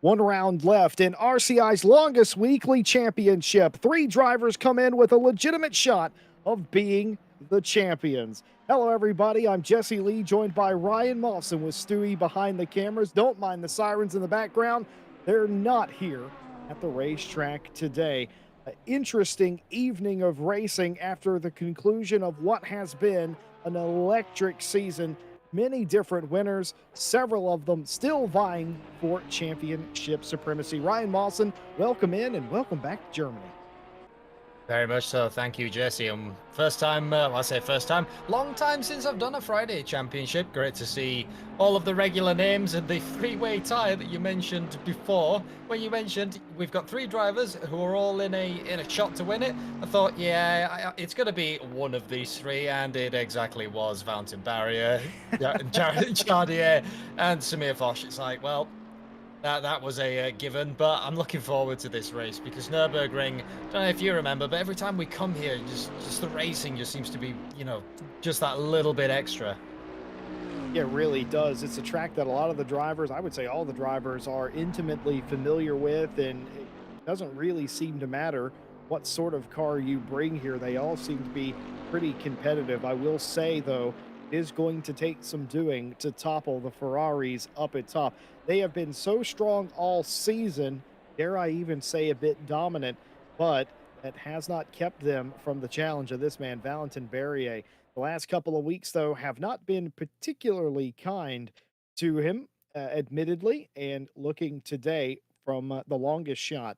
One round left in RCI's longest weekly championship. Three drivers come in with a legitimate shot of being the champions. Hello, everybody. I'm Jesse Lee, joined by Ryan Mawson with Stewie behind the cameras. Don't mind the sirens in the background. They're not here at the racetrack today. An interesting evening of racing after the conclusion of what has been an electric season. Many different winners, several of them still vying for championship supremacy. Ryan Mawson, welcome in and welcome back to Germany. Very much so. Thank you, Jesse. First time, I say first time, long time since I've done a Friday championship. Great to see all of the regular names and the three-way tie that you mentioned before. When you mentioned we've got three drivers who are all in a shot to win it, I thought, yeah, it's going to be one of these three, and it exactly was. Valentin Barrier, Jardier, and Samir Foch. It's like, well, that was a given, but I'm looking forward to this race because Nurburgring, don't know if you remember, but every time we come here, just the racing just seems to be, just that little bit extra. It really does. It's a track that a lot of the drivers, I would say all the drivers, are intimately familiar with, and it doesn't really seem to matter what sort of car you bring here. They all seem to be pretty competitive. I will say, though, it is going to take some doing to topple the Ferraris up at top. They have been so strong all season, dare I even say a bit dominant, but that has not kept them from the challenge of this man, Valentin Barrier. The last couple of weeks, though, have not been particularly kind to him, admittedly, and looking today from the longest shot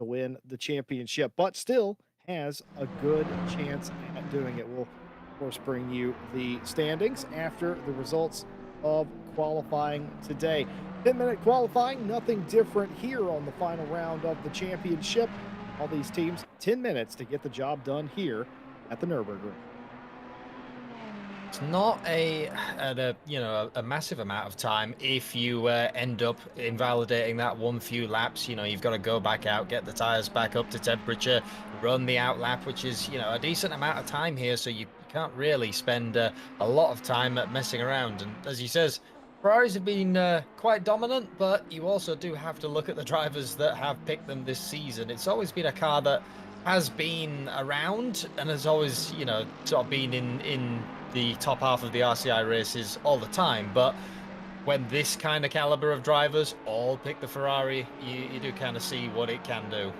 to win the championship, but still has a good chance at doing it. We'll, of course, bring you the standings after the results of qualifying today. 10-minute qualifying, nothing different here on the final round of the championship. All these teams, 10 minutes to get the job done here at the Nurburgring. It's not a massive amount of time if you end up invalidating that one few laps. You've got to go back out, get the tires back up to temperature, run the out lap, which is a decent amount of time here, so you can't really spend a lot of time messing around. And as he says, Ferraris have been quite dominant, but you also do have to look at the drivers that have picked them this season. It's always been a car that has been around and has always, sort of been in the top half of the RCI races all the time. But when this kind of caliber of drivers all pick the Ferrari, you do kind of see what it can do.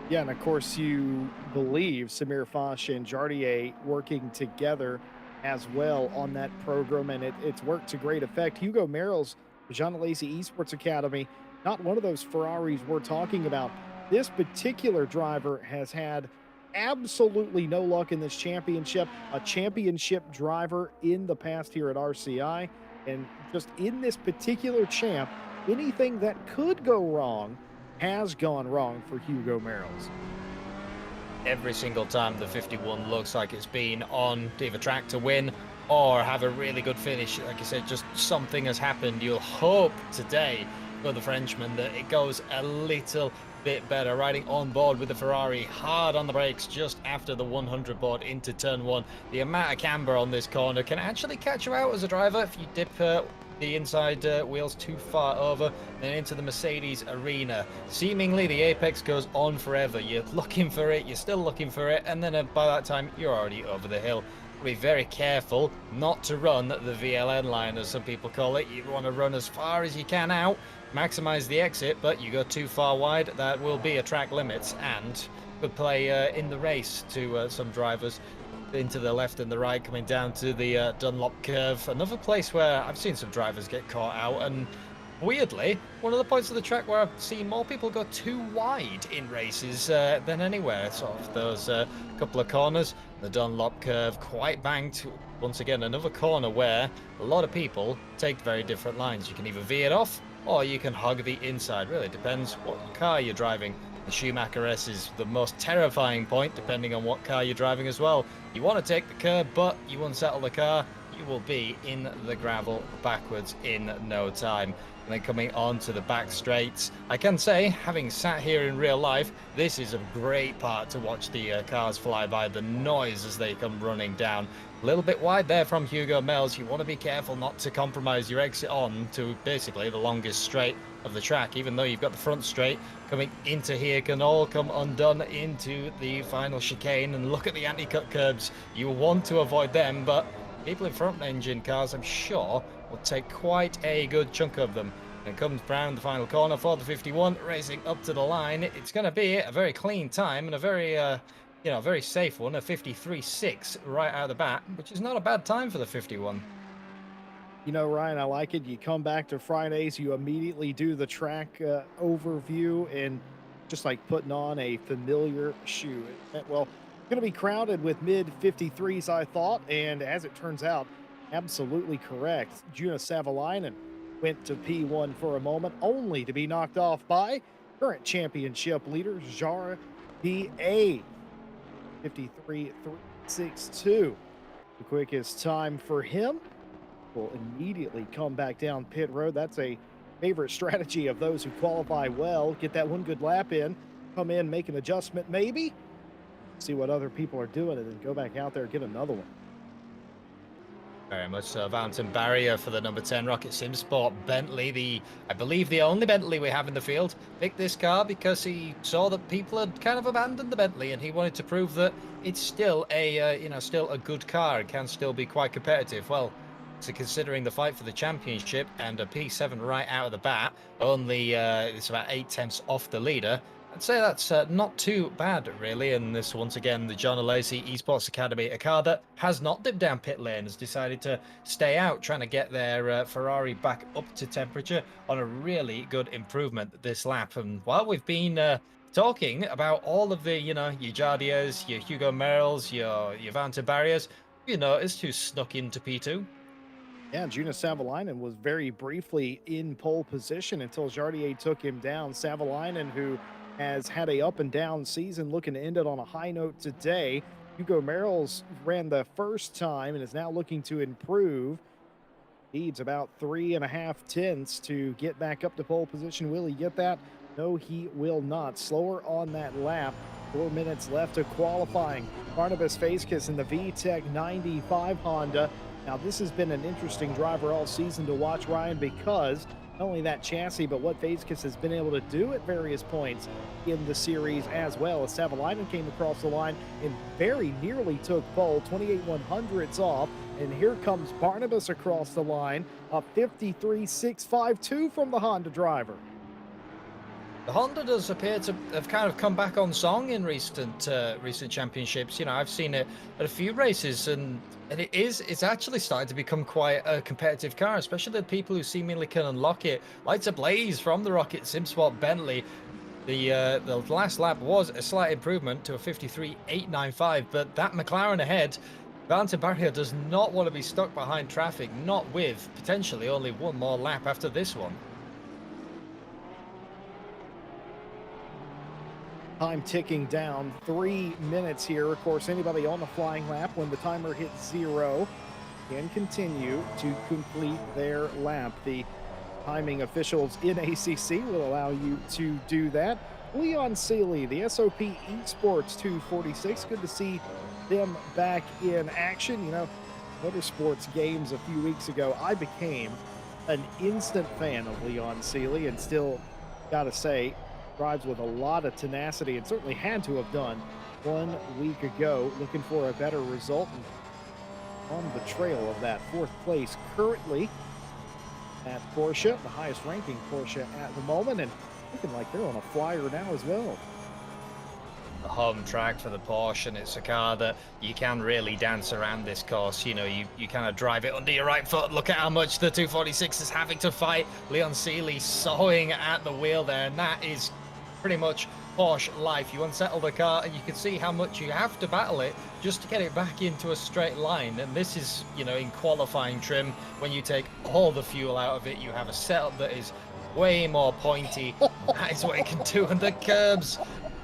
Yeah, and of course you believe Samir Foch and Jardier working together as well on that program, and it's worked to great effect. Hugo Merrill's Jean Alesi Esports Academy, not one of those Ferraris we're talking about. This particular driver has had absolutely no luck in this championship, a championship driver in the past here at RCI, and just in this particular champ, anything that could go wrong has gone wrong for Hugo Merrill's. Every single time the 51 looks like it's been on either track to win or have a really good finish. Like I said, just something has happened. You'll hope today for the Frenchman that it goes a little bit better, riding on board with the Ferrari, hard on the brakes just after the 100 board into turn one. The amount of camber on this corner can actually catch you out as a driver if you dip the inside wheels too far over, then into the Mercedes arena. Seemingly the apex goes on forever. You're looking for it, you're still looking for it, and then by that time you're already over the hill. Be very careful not to run the VLN line, as some people call it. You want to run as far as you can out, maximize the exit, but you go too far wide, that will be a track limits and could play in the race to some drivers into the left and the right, coming down to the Dunlop curve. Another place where I've seen some drivers get caught out, and weirdly, one of the points of the track where I've seen more people go too wide in races than anywhere. Sort of those couple of corners, the Dunlop curve, quite banked. Once again, another corner where a lot of people take very different lines. You can either veer it off, or you can hug the inside. Really depends what car you're driving. The Schumacher S is the most terrifying point, depending on what car you're driving as well. You want to take the curb, but you unsettle the car, you will be in the gravel backwards in no time. And then coming on to the back straights, I can say, having sat here in real life, this is a great part to watch the cars fly by. The noise as they come running down A little bit wide there from Hugo Mills. You want to be careful not to compromise your exit on to basically the longest straight of the track, even though you've got the front straight coming into here, can all come undone into the final chicane. And look at the anti-cut curbs. You want to avoid them, but people in front engine cars, I'm sure, will take quite a good chunk of them. And comes round the final corner for the 51, racing up to the line. It's going to be a very clean time and a very very safe one, a 53.6 right out of the bat, which is not a bad time for the 51. You know, Ryan, I like it. You come back to Fridays, you immediately do the track overview, and just like putting on a familiar shoe. Well, going to be crowded with mid 53s, I thought, and as it turns out, absolutely correct. Juna Savalainen went to P1 for a moment, only to be knocked off by current championship leader Jara PA. 53.362. The quickest time for him. Will immediately come back down pit road. That's a favorite strategy of those who qualify well. Get that one good lap in, come in, make an adjustment maybe, see what other people are doing, and then go back out there and get another one. Very much so. Mountain barrier for the number 10 Rocket Sim Sport Bentley, I believe the only Bentley we have in the field. Picked this car because he saw that people had kind of abandoned the Bentley, and he wanted to prove that it's still a still a good car. It can still be quite competitive. Well, so considering the fight for the championship and a P7 right out of the bat, only it's about 8/10 off the leader. I'd say that's not too bad, really. And this, once again, the John Alesi Esports Academy, a car that has not dipped down pit lane, has decided to stay out, trying to get their Ferrari back up to temperature on a really good improvement this lap. And while we've been talking about all of the, your Jardiers, your Hugo Merrills, your Vanta Barriers, you noticed who snuck into P2? Yeah, Juna Savalainen was very briefly in pole position until Jardier took him down. Savalainen, who has had a up and down season, looking to end it on a high note today. Hugo Merrills ran the first time and is now looking to improve. Needs about 3.5 tenths to get back up to pole position. Will he get that? No, he will not. Slower on that lap. 4 minutes left to qualifying. Barnabas Fazekas in the VTEC 95 Honda. Now, this has been an interesting driver all season to watch, Ryan, because not only that chassis, but what Fazekas has been able to do at various points in the series as well. As Savalainen came across the line and very nearly took pole, 28/100ths off. And here comes Barnabas across the line, a 53.652 from the Honda driver. The Honda does appear to have kind of come back on song in recent championships. I've seen it at a few races, and it's actually starting to become quite a competitive car, especially the people who seemingly can unlock it. Lights ablaze from the Rocket SimSport Bentley. The last lap was a slight improvement to a 53.895, but that McLaren ahead, Valentin Barria does not want to be stuck behind traffic, not with potentially only one more lap after this one. Time ticking down, 3 minutes here. Of course, anybody on the flying lap, when the timer hits 0, can continue to complete their lap. The timing officials in ACC will allow you to do that. Leon Seeley, the SOP Esports 246. Good to see them back in action. Motorsports games a few weeks ago, I became an instant fan of Leon Seeley, and still gotta say, drives with a lot of tenacity and certainly had to have done 1 week ago. Looking for a better result and on the trail of that 4th place currently at Porsche, the highest ranking Porsche at the moment, and looking like they're on a flyer now as well. The home track for the Porsche, and it's a car that you can really dance around this course. You kind of drive it under your right foot. Look at how much the 246 is having to fight. Leon Seeley sawing at the wheel there, and that is pretty much Porsche life. You unsettle the car and you can see how much you have to battle it just to get it back into a straight line. And this is, in qualifying trim, when you take all the fuel out of it, you have a setup that is way more pointy. That is what it can do. And the curbs,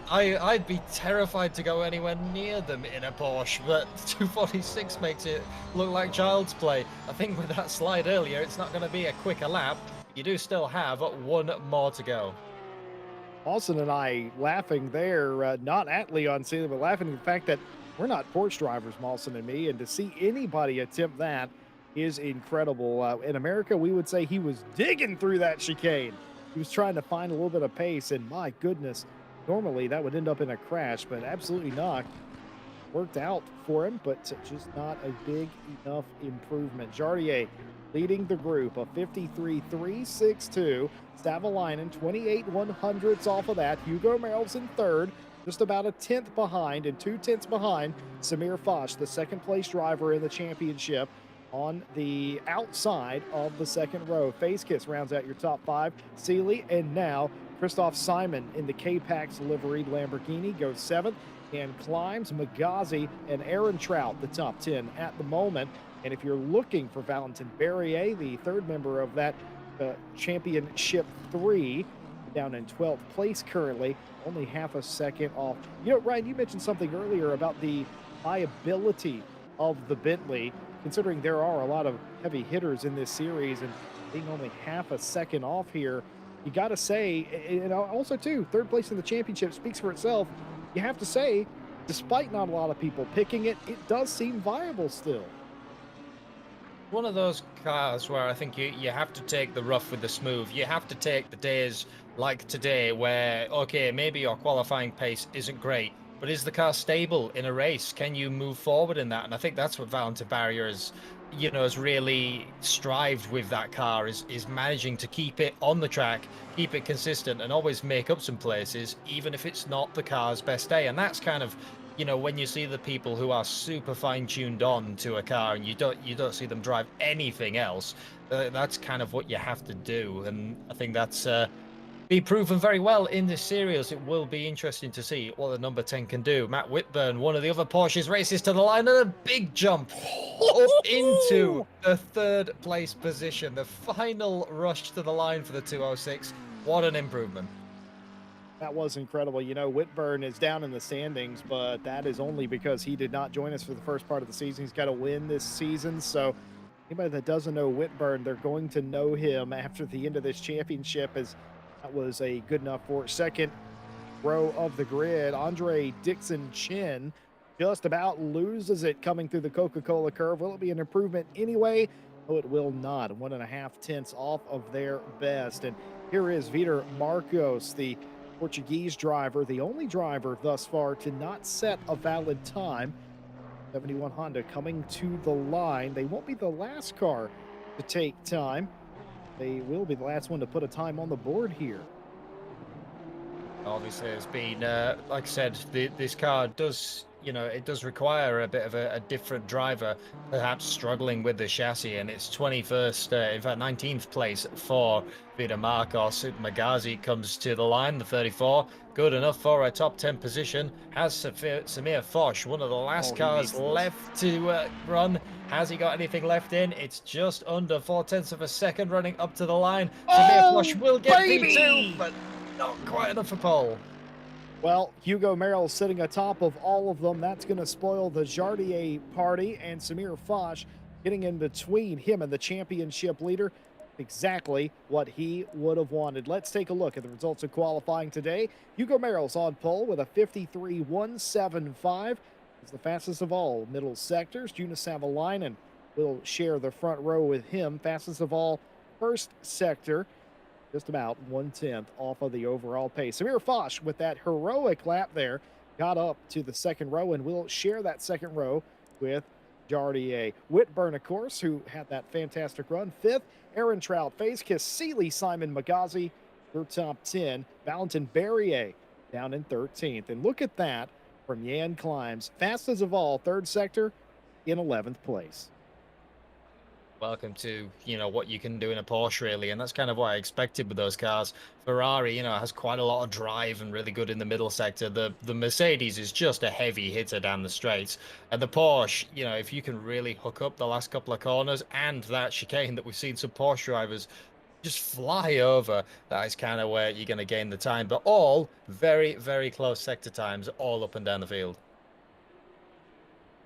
I'd be terrified to go anywhere near them in a Porsche, but 246 makes it look like child's play. I think with that slide earlier, it's not going to be a quicker lap. You do still have 1 more to go. Austin and I laughing there, not at Leon Sealy, but laughing at the fact that we're not Porsche drivers, Mawson and me, and to see anybody attempt that is incredible. In America, we would say he was digging through that chicane. He was trying to find a little bit of pace, and my goodness, normally that would end up in a crash, but absolutely not. Worked out for him, but just not a big enough improvement. Jardier leading the group of 53.362. Savalainen 28 100ths off of that. Hugo Merrill's in third, just about a tenth behind and 2/10 behind Samir Foch, the second place driver in the championship, on the outside of the second row. Face Kiss rounds out your top five. Seeley and now Christoph Simon in the K-Pax liveried Lamborghini goes seventh and climbs Magazi and Aaron Trout, the top 10 at the moment. And if you're looking for Valentin Berrier, the third member of that championship three, down in 12th place currently, only half a second off. You know, Ryan, you mentioned something earlier about the viability of the Bentley, considering there are a lot of heavy hitters in this series, and being only half a second off here, you got to say, and also too, third place in the championship speaks for itself. You have to say, despite not a lot of people picking it, it does seem viable still. One of those cars where I think you have to take the rough with the smooth. You have to take the days like today where, okay, maybe your qualifying pace isn't great, but is the car stable in a race? Can you move forward in that? And I think that's what Valentin Barrier has really strived with that car, is managing to keep it on the track, keep it consistent, and always make up some places, even if it's not the car's best day. And that's kind of, when you see the people who are super fine-tuned on to a car and you don't see them drive anything else, that's kind of what you have to do. And I think that's be proven very well in this series. It will be interesting to see what the number 10 can do. Matt Whitburn, one of the other Porsches, races to the line and a big jump up into the third place position. The final rush to the line for the 206. What an improvement. That was incredible. You know, Whitburn is down in the standings, but that is only because he did not join us for the first part of the season. He's got to win this season. So anybody that doesn't know Whitburn, they're going to know him after the end of this championship, as that was a good enough for second row of the grid. Andre Dixon Chin just about loses it coming through the Coca-Cola curve. Will it be an improvement anyway? No, it will not. 1.5 tenths off of their best. And here is Vitor Marcos, the Portuguese driver, the only driver thus far to not set a valid time. 71 Honda coming to the line. They won't be the last car to take time. They will be the last one to put a time on the board here. Obviously, it's been, like I said, this car does, it does require a bit of a different driver, perhaps struggling with the chassis, and it's 21st, in fact, 19th place for Vitor Marcos. Magazi comes to the line, the 34, good enough for a top 10 position. Has Samir Foch, one of the last cars left to run. Has he got anything left in? It's just under 4/10 of a second running up to the line. Samir Foch will get P2, but not quite enough for pole. Well, Hugo Merrill sitting atop of all of them. That's going to spoil the Jardier party, and Samir Foch getting in between him and the championship leader. Exactly what he would have wanted. Let's take a look at the results of qualifying today. Hugo Merrill's on pole with a 53.175. He's the fastest of all middle sectors. Jonas Savalainen will share the front row with him. Fastest of all first sector. Just about 1/10 off of the overall pace. Samir Foch, with that heroic lap there, got up to the second row and will share that second row with Jardier. Whitburn, of course, who had that fantastic run. Fifth, Aaron Trout, Face Kiss, Seeley, Simon Magazi, your top 10. Valentin Berrier down in 13th. And look at that from Jan Climbs. Fastest of all, third sector in 11th place. Welcome to, what you can do in a Porsche, really. And that's kind of what I expected with those cars. Ferrari, has quite a lot of drive and really good in the middle sector. The Mercedes is just a heavy hitter down the straights. And the Porsche, if you can really hook up the last couple of corners and that chicane that we've seen some Porsche drivers just fly over, that is kind of where you're going to gain the time. But all very, very close sector times all up and down the field.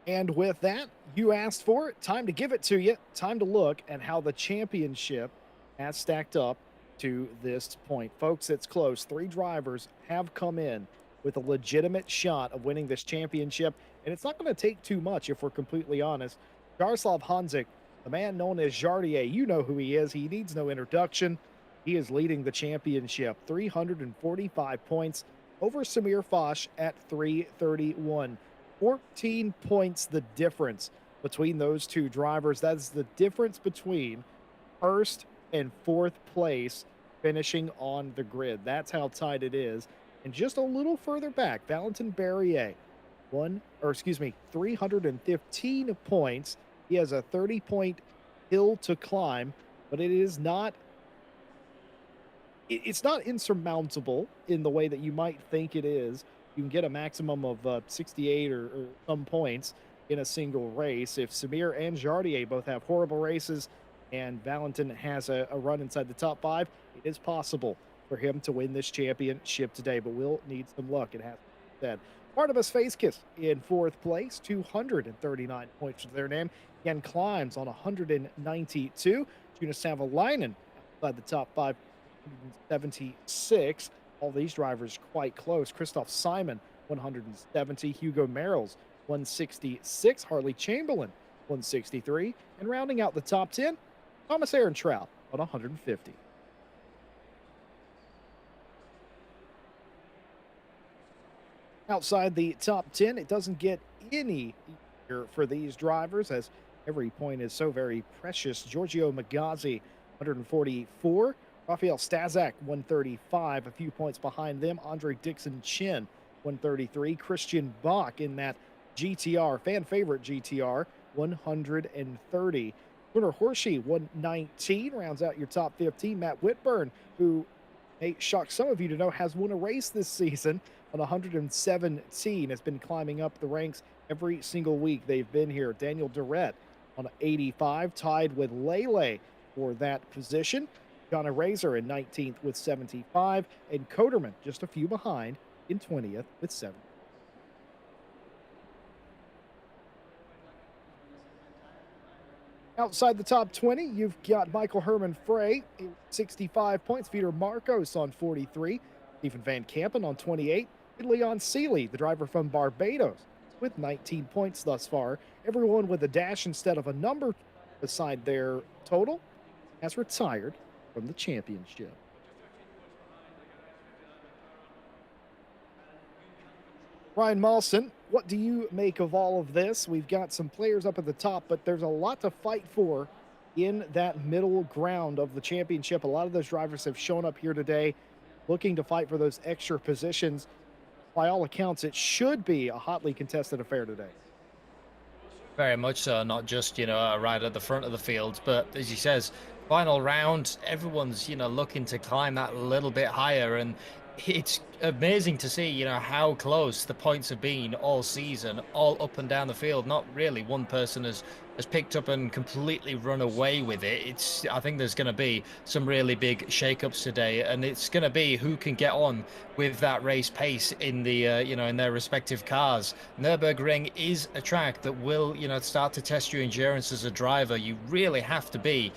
And with that, you asked for it. Time to give it to you. Time to look at how the championship has stacked up to this point. Folks, it's close. Three drivers have come in with a legitimate shot of winning this championship, and it's not going to take too much if we're completely honest. Jaroslav Hanzik, the man known as Jardier, you know who he is. He needs no introduction. He is leading the championship, 345 points over Samir Foch at 331. 14 points the difference between those two drivers. That's the difference between first and fourth place finishing on the grid. That's how tight it is. And just a little further back, Valentin Berrier, 315 points. He has a 30-point hill to climb, but it's not insurmountable in the way that you might think it is. You can get a maximum of 68 or some points in a single race. If Samir and Jardier both have horrible races and Valentin has a run inside the top five, it is possible for him to win this championship today, but we'll need some luck, it has to be said. Barnabas Facekiss in fourth place, 239 points to their name. Again, climbs on 192. Juna Savalainen outside the top five, 176. All these drivers quite close. Christoph Simon, 170. Hugo Merrill's, 166. Harley Chamberlain, 163. And rounding out the top 10, Thomas Ehrentraut on 150. Outside the top 10, it doesn't get any easier for these drivers as every point is so very precious. Giorgio Magazzi, 144. Rafael Stazak, 135. A few points behind them. Andre Dixon Chin, 133. Christian Bach in that GTR, fan favorite GTR, 130. Gunnar Horschy, 119. Rounds out your top 15. Matt Whitburn, who may shock some of you to know has won a race this season, on 117, has been climbing up the ranks every single week they've been here. Daniel Durrett on 85, tied with Lele for that position. Jonna Razor in 19th with 75, and Coderman just a few behind in 20th with 70. Outside the top 20, you've got Michael Herman Frey, 65 points. Peter Marcos on 43. Stephen Van Kampen on 28. And Leon Seeley, the driver from Barbados, with 19 points thus far. Everyone with a dash instead of a number beside their total has retired from the championship. Ryan Mawson, what do you make of all of this? We've got some players up at the top, but there's a lot to fight for in that middle ground of the championship. A lot of those drivers have shown up here today looking to fight for those extra positions. By all accounts, it should be a hotly contested affair today. Very much so, not just, right at the front of the field, but as he says, final round, everyone's, looking to climb that little bit higher, and it's amazing to see, how close the points have been all season, all up and down the field. Not really one person has picked up and completely run away with it. I think there's going to be some really big shakeups today, and it's going to be who can get on with that race pace in the in their respective cars. Nurburgring is a track that will start to test your endurance as a driver. You really have to be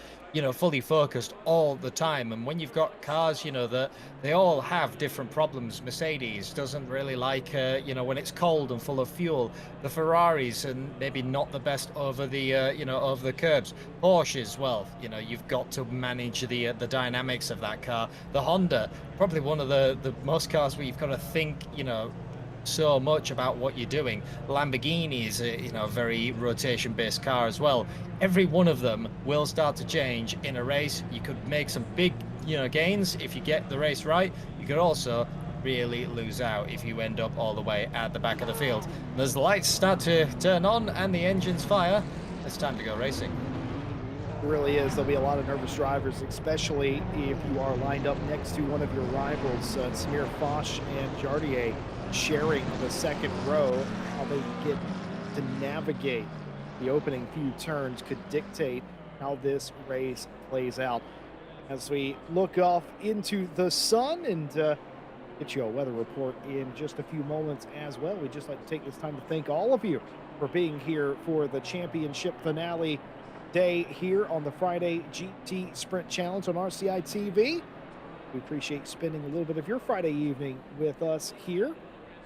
fully focused all the time. And when you've got cars, that they all have different problems. Mercedes doesn't really like, when it's cold and full of fuel. The Ferraris and maybe not the best over the, over the curbs. Porsche as well. You've got to manage the dynamics of that car. The Honda, probably one of the most cars where you've got to think, so much about what you're doing. Lamborghini is a very rotation based car as well. Every one of them will start to change in a race. You could make some big gains if you get the race right. You could also really lose out if you end up all the way at the back of the field. And as the lights start to turn on and the engines fire, it's time to go racing. It really is. There'll be a lot of nervous drivers, especially if you are lined up next to one of your rivals. Samir Foch and Jardier sharing the second row. How they get to navigate the opening few turns could dictate how this race plays out. As we look off into the sun and get you a weather report in just a few moments as well. We'd just like to take this time to thank all of you for being here for the championship finale day here on the Friday GT Sprint Challenge on RCI TV. We appreciate spending a little bit of your Friday evening with us here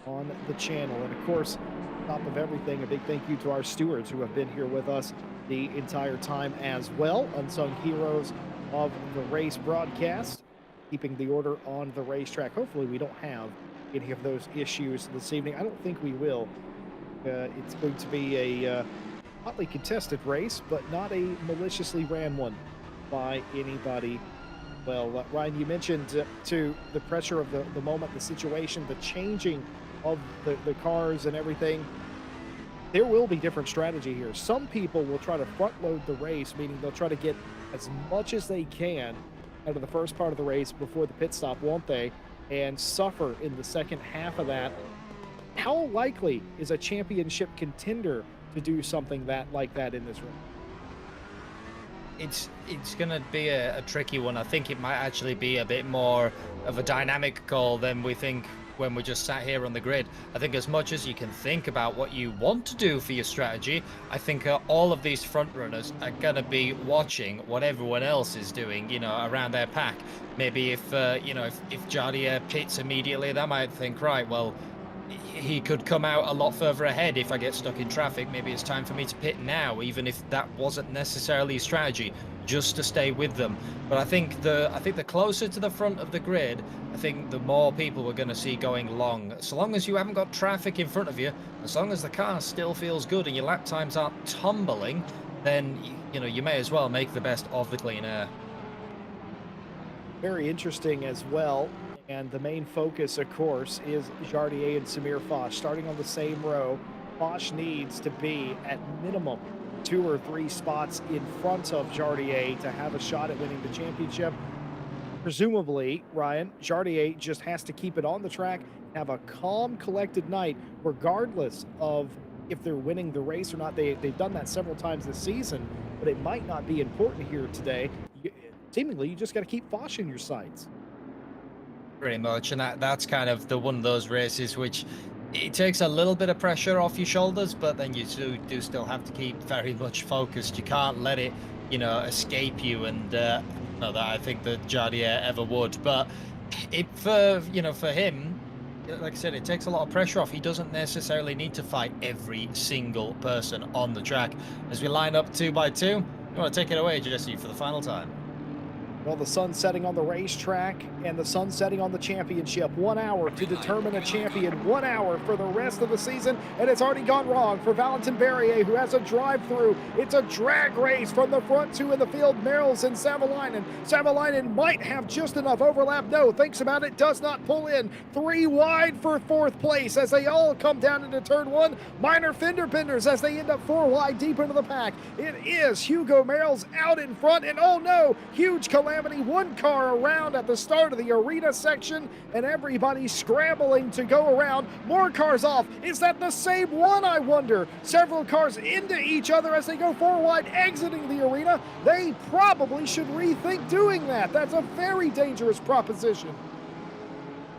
on the channel. And of course, on top of everything, a big thank you to our stewards who have been here with us the entire time as well. Unsung heroes of the race broadcast, keeping the order on the racetrack. Hopefully, we don't have any of those issues this evening. I don't think we will. It's going to be a hotly contested race, but not a maliciously ran one by anybody. Well, Ryan, you mentioned to the pressure of the moment, the situation, the changing of the cars and everything. There will be different strategy here. Some people will try to front load the race, meaning they'll try to get as much as they can out of the first part of the race before the pit stop, won't they? And suffer in the second half of that. How likely is a championship contender to do something like that in this race? It's going to be a tricky one. I think it might actually be a bit more of a dynamic call than we think when we just sat here on the grid. I think as much as you can think about what you want to do for your strategy, I think all of these front runners are going to be watching what everyone else is doing, around their pack. Maybe if Jardier pits immediately, they might think, right, well, he could come out a lot further ahead if I get stuck in traffic. Maybe it's time for me to pit now, even if that wasn't necessarily a strategy, just to stay with them. But I think the closer to the front of the grid, I think the more people we're going to see going long. So long as you haven't got traffic in front of you, as long as the car still feels good and your lap times aren't tumbling, then you may as well make the best of the clean air. Very interesting as well. And the main focus, of course, is Jardier and Samir Foch starting on the same row. Foch needs to be at minimum 2 or 3 spots in front of Jardier to have a shot at winning the championship. Presumably, Ryan, Jardier just has to keep it on the track, have a calm, collected night, regardless of if they're winning the race or not. They've done that several times this season, but it might not be important here today. Seemingly, you just got to keep Foch in your sights. Pretty much, and that's kind of one of those races which it takes a little bit of pressure off your shoulders, but then you do still have to keep very much focused. You can't let it, escape you, and not that I think that Jardier ever would. But for him, like I said, it takes a lot of pressure off. He doesn't necessarily need to fight every single person on the track. As we line up 2 by 2, you want to take it away, Jesse, for the final time? Well, the sun's setting on the racetrack and the sun's setting on the championship. 1 hour to determine a champion, 1 hour for the rest of the season, and it's already gone wrong for Valentin Barrier, who has a drive-through. It's a drag race from the front 2 in the field, Merrells and Savalainen. Savalainen might have just enough overlap. No, thinks about it, does not pull in. 3 wide for 4th place as they all come down into turn 1. Minor fender benders as they end up 4 wide deep into the pack. It is Hugo Merrells out in front, and oh no, huge calamity. 1 car around at the start of the arena section, and everybody scrambling to go around. More cars off. Is that the same one, I wonder? Several cars into each other as they go 4 wide, exiting the arena. They probably should rethink doing that. That's a very dangerous proposition.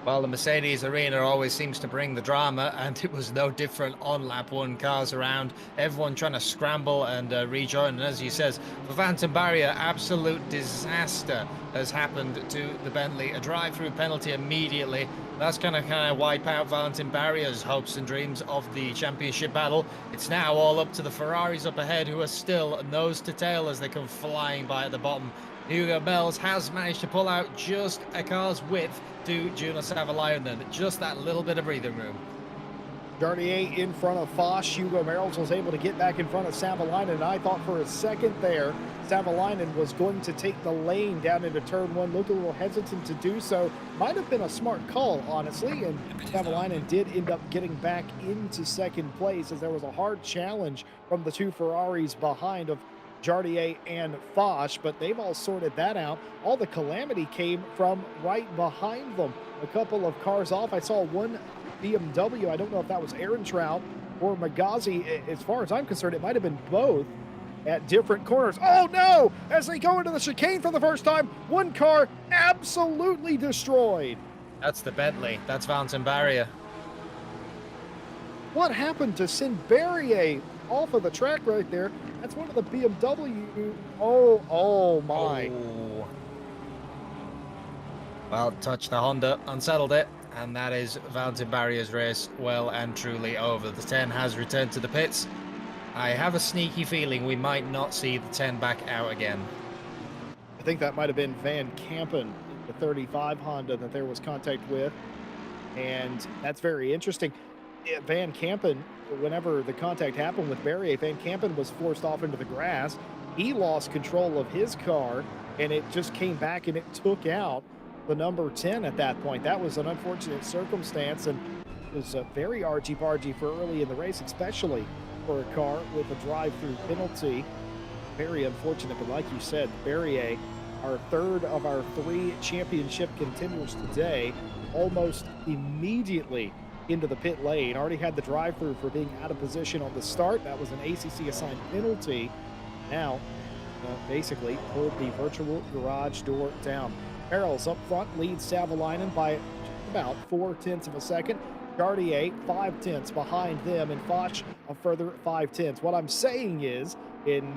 Well, the Mercedes arena always seems to bring the drama, and it was no different on lap 1. Cars around, everyone trying to scramble and rejoin. And as he says, for Valentin Barrier, absolute disaster has happened to the Bentley. A drive-through penalty immediately. That's kind of wipe out Valentin Barrier's hopes and dreams of the championship battle. It's now all up to the Ferraris up ahead, who are still nose to tail as they come flying by at the bottom. Hugo Merrells has managed to pull out just a car's width to Juno Savalainen, just that little bit of breathing room. Jardier in front of Foch. Hugo Merrells was able to get back in front of Savalainen, and I thought for a second there Savalainen was going to take the lane down into turn 1. Looked a little hesitant to do so. Might have been a smart call, honestly, and Savalainen did end up getting back into 2nd place as there was a hard challenge from the 2 Ferraris behind of Jardier and Foch, but they've all sorted that out. All the calamity came from right behind them. A couple of cars off. I saw 1 BMW. I don't know if that was Ehrentraut or Magazi. As far as I'm concerned, it might have been both at different corners. Oh no! As they go into the chicane for the first time, 1 car absolutely destroyed. That's the Bentley. That's Valentin Barrier. What happened to send Barrier off of the track right there? That's one of the BMW. Oh my. Oh. Well, touched the Honda, unsettled it, and that is Valentin Barrier's race well and truly over. The 10 has returned to the pits. I have a sneaky feeling we might not see the 10 back out again. I think that might have been Van Kampen, the 35 Honda that there was contact with, and that's very interesting. Yeah, Van Kampen, whenever the contact happened with Barrier, Van Kampen was forced off into the grass. He lost control of his car, and it just came back and it took out the number 10 at that point. That was an unfortunate circumstance, and it was very argy-bargy for early in the race, especially for a car with a drive-through penalty. Very unfortunate, but like you said, Barrier, our third of our 3 championship contenders today, almost immediately into the pit lane. Already had the drive-through for being out of position on the start. That was an ACC assigned penalty. Now, basically, pulled the virtual garage door down. Merrill's up front leads Savalainen by about 4/10 of a second. Gardier 5/10 behind them, and Foch a further 5/10. What I'm saying is, in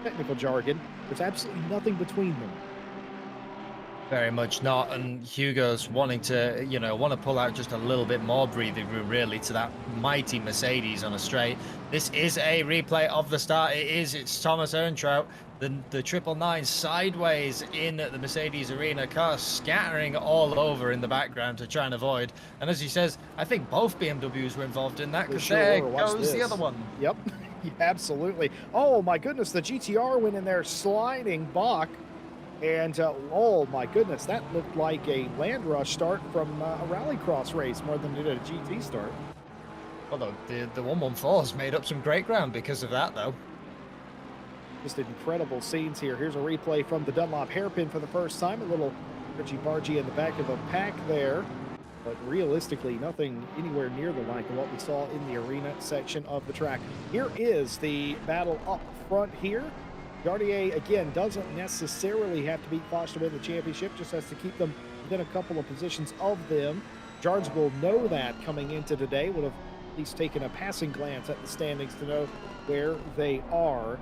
technical jargon, there's absolutely nothing between them. Very much not, and Hugo's wanting to, want to pull out just a little bit more breathing room, really, to that mighty Mercedes on a straight. This is a replay of the start. It's Thomas Earntrout, the 999 sideways in the Mercedes arena, car scattering all over in the background to try and avoid. And as he says, I think both BMWs were involved in that, because there goes the other one. Yep, absolutely. Oh my goodness, the GTR went in there sliding Bach. And, oh my goodness, that looked like a Land Rush start from a rallycross race more than it did a GT start. Although the 114's made up some great ground because of that, though. Just incredible scenes here. Here's a replay from the Dunlop hairpin for the first time. A little argy-bargy in the back of the pack there. But realistically, nothing anywhere near the like of what we saw in the arena section of the track. Here is the battle up front here. Gardier, again, doesn't necessarily have to beat Foch to win the championship, just has to keep them within a couple of positions of them. Jards will know that coming into today, would have at least taken a passing glance at the standings to know where they are.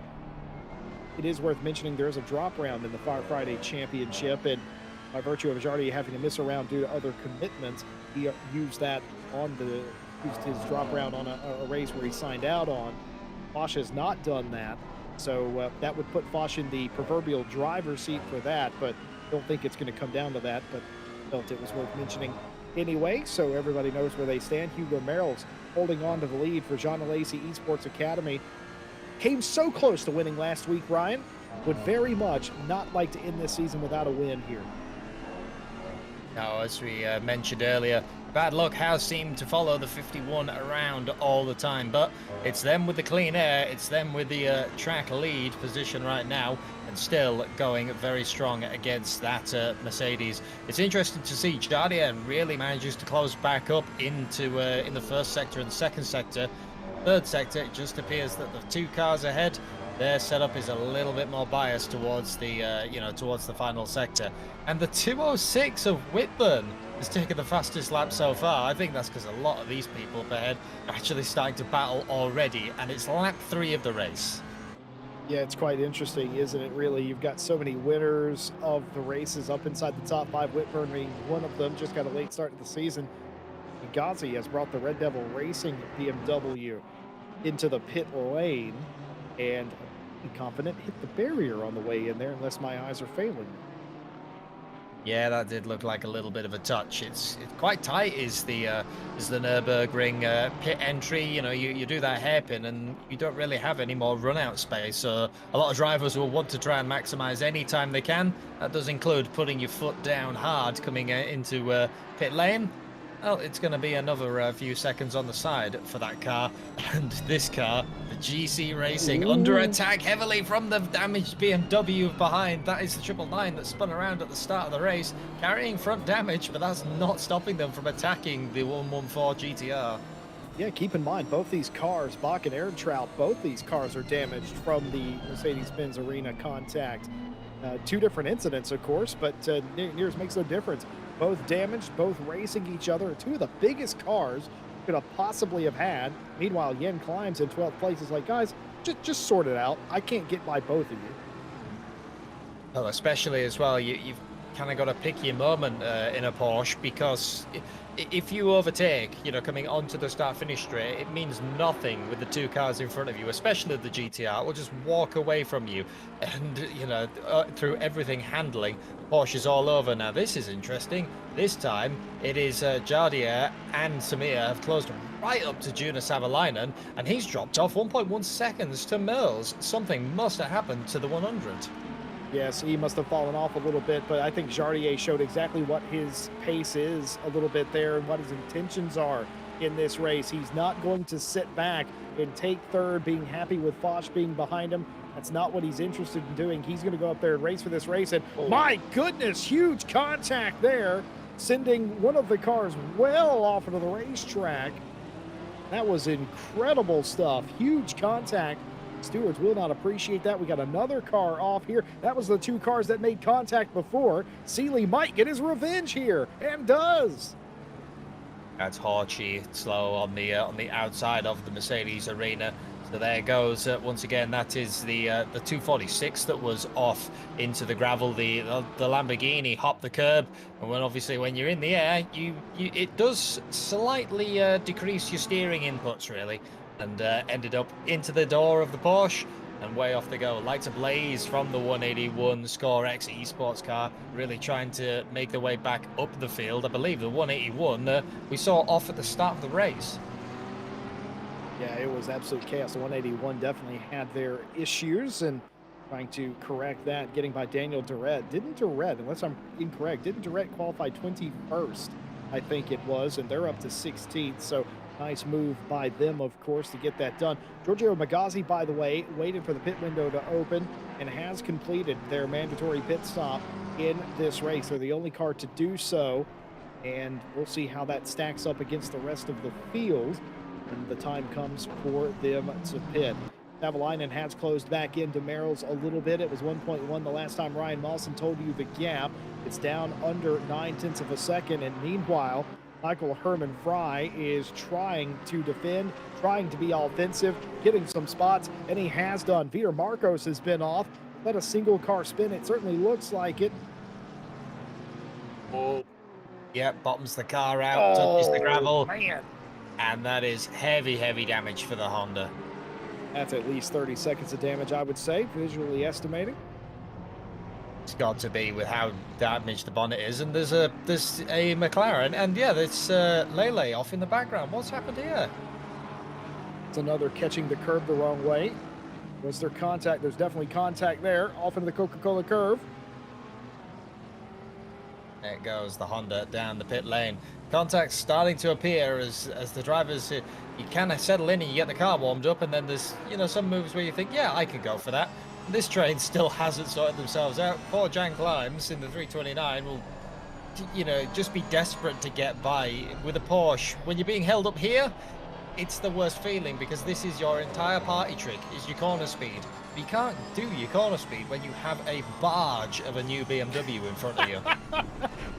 It is worth mentioning there is a drop round in the Fire Friday Championship, and by virtue of Jardier having to miss a round due to other commitments, he used his drop round on a race where he signed out on. Foch has not done that. So that would put Foch in the proverbial driver's seat for that, but I don't think it's going to come down to that, but felt it was worth mentioning anyway, so everybody knows where they stand. Hugo Merrill's holding on to the lead for Jean Alesi Esports Academy. Came so close to winning last week, Ryan. Would very much not like to end this season without a win here. Now, as we mentioned earlier, bad luck has seemed to follow the 51 around all the time, but it's them with the clean air, it's them with the track lead position right now, and still going very strong against that Mercedes. It's interesting to see Jardier really manages to close back up into in the first sector and the second sector. Third sector, it just appears that the 2 cars ahead, their setup is a little bit more biased towards the towards the final sector. And the 206 of Whitburn has taken the fastest lap so far. I think that's because a lot of these people up ahead are actually starting to battle already, and it's lap 3 of the race. Yeah, it's quite interesting, isn't it, really? You've got so many winners of the races up inside the top 5, Whitburn being one of them, just got a late start to the season. Ghazi has brought the Red Devil Racing BMW into the pit lane, and I'm confident hit the barrier on the way in there, unless my eyes are failing me. Yeah, that did look like a little bit of a touch. It's quite tight is the Nurburgring pit entry. You do that hairpin and you don't really have any more run out space. So a lot of drivers will want to try and maximize any time they can. That does include putting your foot down hard coming into pit lane. Well, it's going to be another few seconds on the side for that car. And this car, the GC Racing, under attack heavily from the damaged BMW behind. That is the 999 that spun around at the start of the race, carrying front damage, but that's not stopping them from attacking the 114 GTR. Yeah, keep in mind, both these cars, Bach and Earntrout, both these cars are damaged from the Mercedes-Benz Arena contact. 2 different incidents, of course, but nears makes no difference. Both damaged, both racing each other. 2 of the biggest cars could have possibly have had. Meanwhile, Yen climbs in 12th place. Is like, guys, just sort it out. I can't get by both of you. Well, especially as well, you've kind of got to pick your moment in a Porsche, because if you overtake, coming onto the start-finish straight, it means nothing with the two cars in front of you, especially the GTR. It will just walk away from you, and through everything handling, Porsche's all over. Now this is interesting. This time it is Jardier and Samir have closed right up to Juna Savalainen, and he's dropped off 1.1 seconds to Merles. Something must have happened to the 100. Yes, he must have fallen off a little bit, but I think Jardier showed exactly what his pace is a little bit there and what his intentions are in this race. He's not going to sit back and take third, being happy with Foch being behind him. That's not what he's interested in doing. He's going to go up there and race for this race, and my goodness, huge contact there, sending one of the cars well off into the racetrack. That was incredible stuff. Huge contact. Stewards will not appreciate that. We got another car off here. That was the two cars that made contact before. Seeley might get his revenge here, and does. That's Horchy slow on the outside of the Mercedes arena. So there goes once again. That is the 246 that was off into the gravel. The Lamborghini hopped the curb, and when you're in the air, it does slightly decrease your steering inputs really, and ended up into the door of the Porsche and way off they go. Lights ablaze from the 181 Score X esports car, really trying to make their way back up the field. I believe the 181 we saw off at the start of the race. Yeah, it was absolute chaos. The 181 definitely had their issues, and trying to correct that, getting by Daniel Durrett. Unless I'm incorrect, didn't Durrett qualify 21st, I think it was, and they're up to 16th, so nice move by them, of course, to get that done. Giorgio Magazzi, by the way, waited for the pit window to open and has completed their mandatory pit stop in this race. They're the only car to do so, and we'll see how that stacks up against the rest of the field when the time comes for them to pit. Savalainen has closed back into Merrill's a little bit. It was 1.1 the last time Ryan Mawson told you the gap. It's down under 0.9 of a second, and meanwhile, Michael Herman Fry is trying to defend, trying to be offensive, getting some spots, and he has done. Vitor Marcos has been off. Let a single car spin. It certainly looks like it. Oh, yeah, bottoms the car out, touches the gravel. Man. And that is heavy damage for the Honda. That's at least 30 seconds of damage, I would say, visually estimating. It's got to be with how damaged the bonnet is. And there's a McLaren, and yeah, there's Lele off in the background. What's happened here? It's another catching the curb the wrong way. Was there contact? There's definitely contact there, off into the Coca-Cola curve. There it goes, the Honda down the pit lane. Contact's starting to appear as the drivers, you kind of settle in and you get the car warmed up, and then there's, some moves where you think, yeah, I could go for that. This train still hasn't sorted themselves out. Poor Jan Climbs in the 329 will, just be desperate to get by with a Porsche. When you're being held up here, it's the worst feeling, because this is your entire party trick, is your corner speed. You can't do your corner speed when you have a barge of a new BMW in front of you.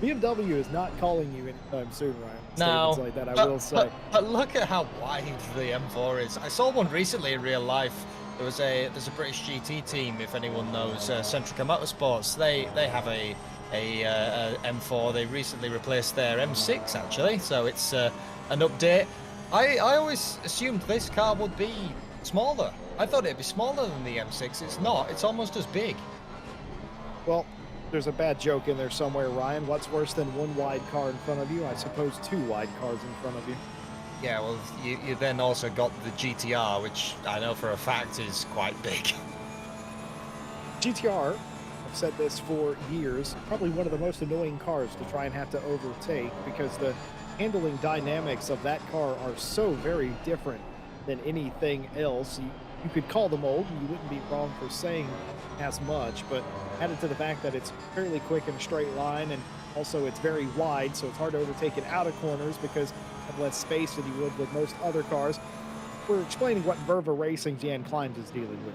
BMW is not calling you anytime soon, Ryan. No, like that, I will say. But look at how wide the M4 is. I saw one recently in real life. There's a British GT team, if anyone knows, Centrica Motorsports. They have a M4. They recently replaced their M6 actually, so it's an update. I always assumed this car would be smaller. I thought it'd be smaller than the M6. It's not. It's almost as big. Well, there's a bad joke in there somewhere, Ryan. What's worse than one wide car in front of you? I suppose two wide cars in front of you. Yeah, well, you then also got the GTR, which I know for a fact is quite big. GTR, I've said this for years, probably one of the most annoying cars to try and have to overtake, because the handling dynamics of that car are so very different than anything else. You could call them old, and you wouldn't be wrong for saying as much, but added to the fact that it's fairly quick in a straight line, and also it's very wide, so it's hard to overtake it out of corners because you have less space than you would with most other cars. We're explaining what Verva Racing Jan Climbs is dealing with.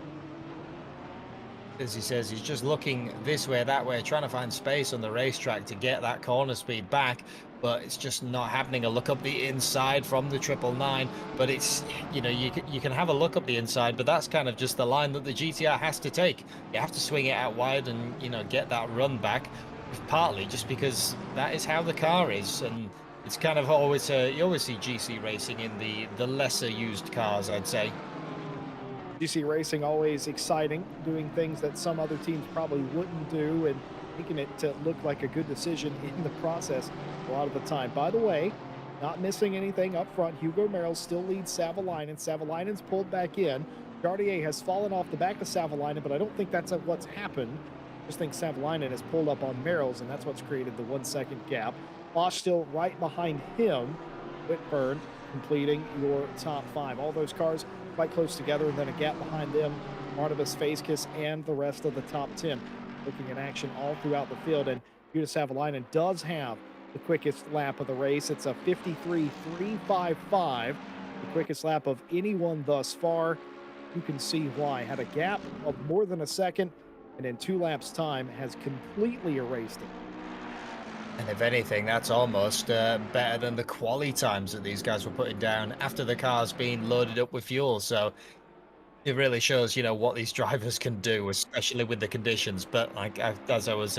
As he says, he's just looking this way, that way, trying to find space on the racetrack to get that corner speed back, but it's just not happening. A look up the inside from the 999, but it's, you can have a look up the inside, but that's kind of just the line that the GTR has to take. You have to swing it out wide and, get that run back. partly just because that is how the car is, and it's kind of always you always see GC racing in the lesser used cars, I'd say. GC Racing always exciting, doing things that some other teams probably wouldn't do and making it to look like a good decision in the process a lot of the time. By the way, not missing anything up front, Hugo Merrill still leads Savalainen. Savalainen's pulled back in. Gardier has fallen off the back of Savalainen, but I don't think that's what's happened. I just think Savalainen has pulled up on Merrill's, and that's what's created the 1 second gap. Bosch still right behind him. Whitburn completing your top 5. All those cars quite close together, and then a gap behind them, Barnabas Facekiss and the rest of the top 10. Looking at action all throughout the field, and Judas Savalainen does have the quickest lap of the race. It's a 53.355, the quickest lap of anyone thus far. You can see why. Had a gap of more than a second, and in 2 laps time has completely erased it. And if anything, that's almost better than the quali times that these guys were putting down after the car's been loaded up with fuel. So it really shows, what these drivers can do, especially with the conditions. But as I was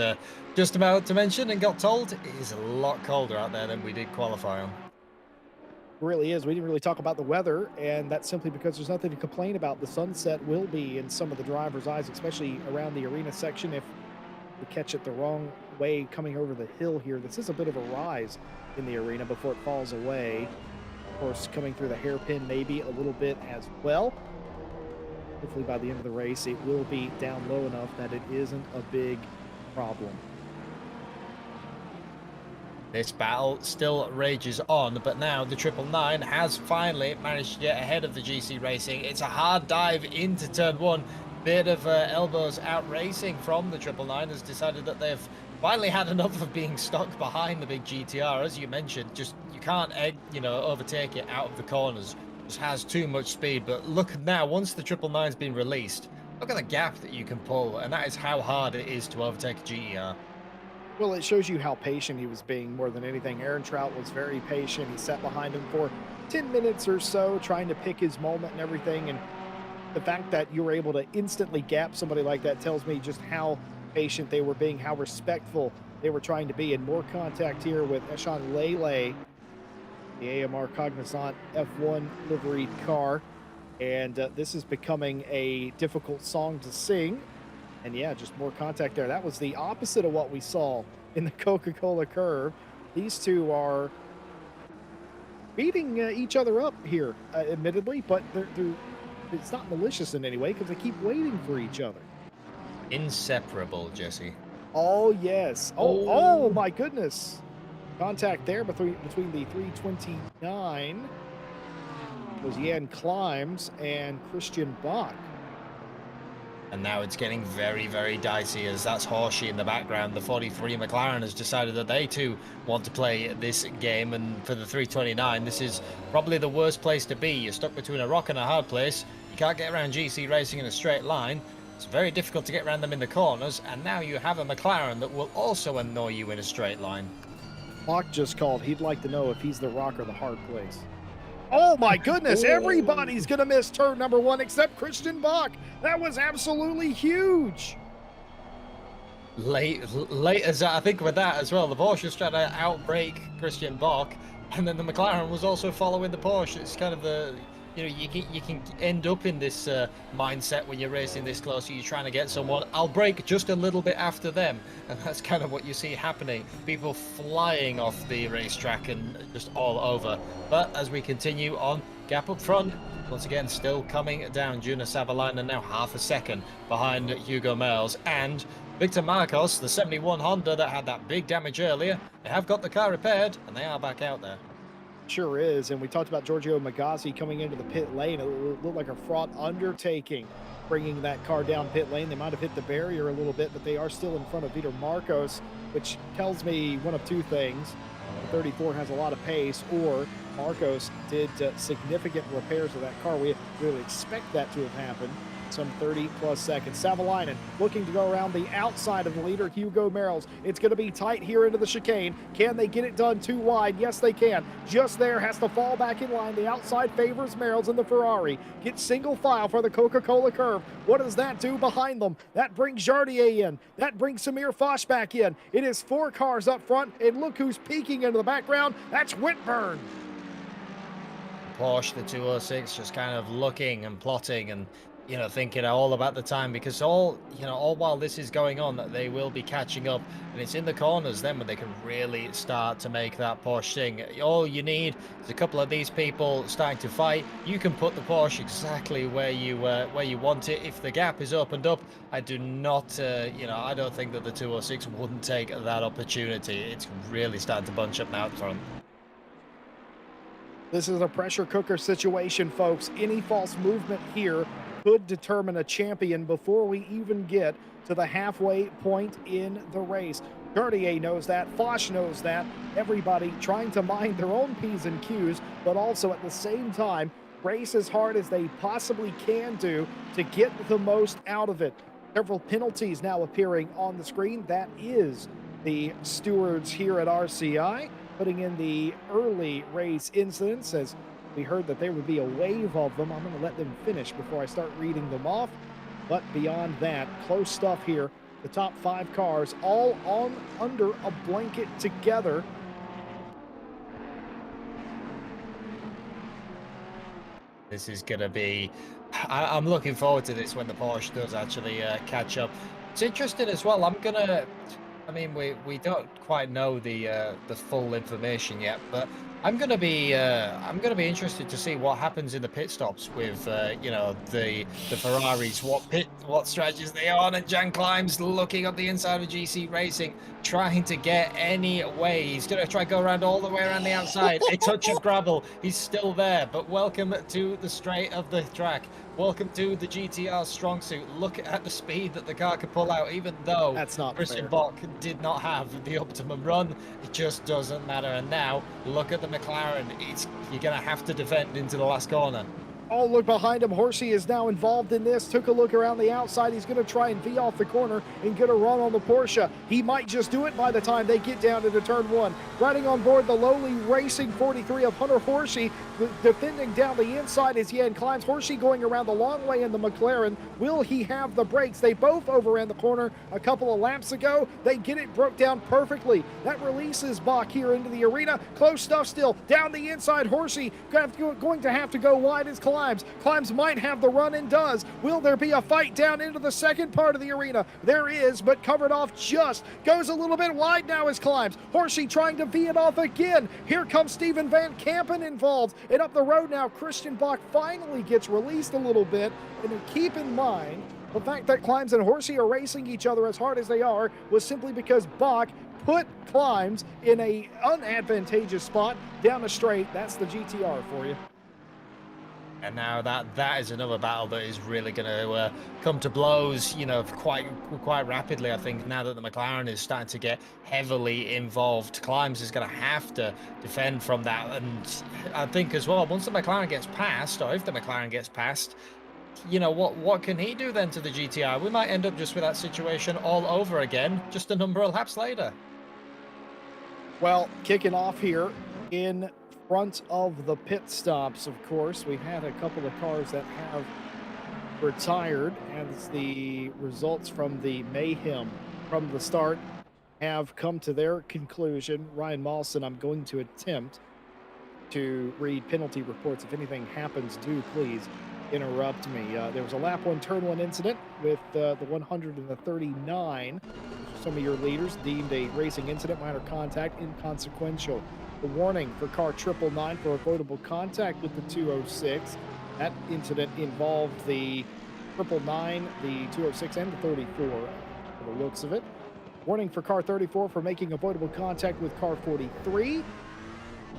just about to mention and got told, it is a lot colder out there than we did qualify on. It really is. We didn't really talk about the weather, and that's simply because there's nothing to complain about. The sunset will be in some of the drivers' eyes, especially around the arena section. If we catch it the wrong way coming over the hill here, this is a bit of a rise in the arena before it falls away. Of course, coming through the hairpin maybe a little bit as well. Hopefully by the end of the race, it will be down low enough that it isn't a big problem. This battle still rages on, but now the 999 has finally managed to get ahead of the GC Racing. It's a hard dive into turn 1. Bit of elbows out racing from the 999 has decided that they've finally had enough of being stuck behind the big GTR. As you mentioned, just you can't overtake it out of the corners. Just has too much speed. But look now, once the 999's been released, look at the gap that you can pull, and that is how hard it is to overtake a GTR. Well, it shows you how patient he was being more than anything. Aaron Trout was very patient. He sat behind him for 10 minutes or so, trying to pick his moment and everything. And the fact that you were able to instantly gap somebody like that tells me just how patient they were being, how respectful they were trying to be. And more contact here with Eshan Lele, the AMR Cognizant F1 liveried car. And this is becoming a difficult song to sing. And yeah, just more contact there. That was the opposite of what we saw in the Coca-Cola curve. These two are beating each other up here, admittedly, but it's not malicious in any way because they keep waiting for each other. Inseparable, Jesse. Oh, yes. Oh my goodness. Contact there between the 329 was Jan Climbs and Christian Bach. And now it's getting very, very dicey as that's Horsey in the background. The 43 McLaren has decided that they too want to play this game. And for the 329, this is probably the worst place to be. You're stuck between a rock and a hard place. You can't get around GC Racing in a straight line. It's very difficult to get around them in the corners. And now you have a McLaren that will also annoy you in a straight line. Bach just called. He'd like to know if he's the rock or the hard place. Oh my goodness, everybody's going to miss turn number 1 except Christian Bach. That was absolutely huge. Late as I think with that as well, the Porsche was trying to outbrake Christian Bach, and then the McLaren was also following the Porsche. It's kind of the, you can end up in this mindset when you're racing this close. You're trying to get someone. I'll brake just a little bit after them, and that's kind of what you see happening. People flying off the racetrack and just all over. But as we continue on, gap up front, once again still coming down. Jonas Savalainen now half a second behind Hugo Merls, and Victor Marcos, the 71 Honda that had that big damage earlier. They have got the car repaired, and they are back out there. Sure is, and we talked about Giorgio Magazzi coming into the pit lane. It looked like a fraught undertaking, bringing that car down pit lane. They might have hit the barrier a little bit, but they are still in front of Vitor Marcos, which tells me one of two things. The 34 has a lot of pace, or Marcos did significant repairs to that car. We really expect that to have happened. Some 30 plus seconds. Savalainen looking to go around the outside of the leader, Hugo Merrells. It's going to be tight here into the chicane. Can they get it done too wide? Yes, they can. Just there, has to fall back in line. The outside favors Merrells in the Ferrari. Gets single file for the Coca-Cola curve. What does that do behind them? That brings Jardier in. That brings Samir Foch back in. It is 4 cars up front, and look who's peeking into the background. That's Whitburn. Porsche, the 206, just kind of looking and plotting and, you know, thinking all about the time, because all while this is going on, they will be catching up, and it's in the corners then when they can really start to make that Porsche sing. All you need is a couple of these people starting to fight. You can put the Porsche exactly where you want it. If the gap is opened up, I do not, I don't think that the 206 wouldn't take that opportunity. It's really starting to bunch up now at the front. This is a pressure cooker situation, folks. Any false movement here could determine a champion before we even get to the halfway point in the race. Jardier knows that. Foch knows that. Everybody trying to mind their own P's and Q's, but also at the same time, race as hard as they possibly can do to get the most out of it. Several penalties now appearing on the screen. That is the stewards here at RCI putting in the early race incidents, as we heard that there would be a wave of them. I'm going to let them finish before I start reading them off. But beyond that, close stuff here. The top 5 cars all on under a blanket together. This is going to be... I'm looking forward to this when the Porsche does actually catch up. It's interesting as well. I mean, we don't quite know the full information yet, but I'm gonna be interested to see what happens in the pit stops with the Ferraris, what strategies they are on, and Jan Climbs looking up the inside of GC Racing, trying to get any way. He's gonna try to go around all the way around the outside. A touch of gravel, he's still there, but welcome to the straight of the track. Welcome to the GTR strong suit. Look at the speed that the car can pull out, even though That's not Christian fair. Bach did not have the optimum run. It just doesn't matter. And now, look at the McLaren. You're going to have to defend into the last corner. Oh, look behind him. Horsey is now involved in this. Took a look around the outside. He's going to try and V off the corner and get a run on the Porsche. He might just do it by the time they get down into turn 1. Riding on board the lowly Racing 43 of Hunter Horsey, defending down the inside as Jan Climbs. Horsey going around the long way in the McLaren. Will he have the brakes? They both overran the corner a couple of laps ago. They get it broke down perfectly. That releases Bach here into the arena. Close stuff still. Down the inside, Horsey going to have to go wide as Climbs. Climbs might have the run and does. Will there be a fight down into the second part of the arena? There is, but covered off just. Goes a little bit wide now as Climbs. Horsey trying to V it off again. Here comes Steven Van Kampen involved. And up the road now, Christian Bach finally gets released a little bit. And then keep in mind, the fact that Climbs and Horsey are racing each other as hard as they are was simply because Bach put Climbs in a unadvantageous spot down the straight. That's the GTR for you. And now that is another battle that is really going to come to blows, quite rapidly. I think now that the McLaren is starting to get heavily involved, Climbs is going to have to defend from that. And I think as well, once the McLaren gets past, or if the McLaren gets past, what can he do then to the GTR? We might end up just with that situation all over again, just a number of laps later. Well, kicking off here in front of the pit stops, of course, we've had a couple of cars that have retired as the results from the mayhem from the start have come to their conclusion. Ryan Mawson, I'm going to attempt to read penalty reports. If anything happens, do please interrupt me. There was a lap 1, turn 1 incident with the 139. Some of your leaders deemed a racing incident, minor contact, inconsequential. The warning for car 999 for avoidable contact with the 206. That incident involved the 999, the 206, and the 34, for the looks of it. Warning for car 34 for making avoidable contact with car 43.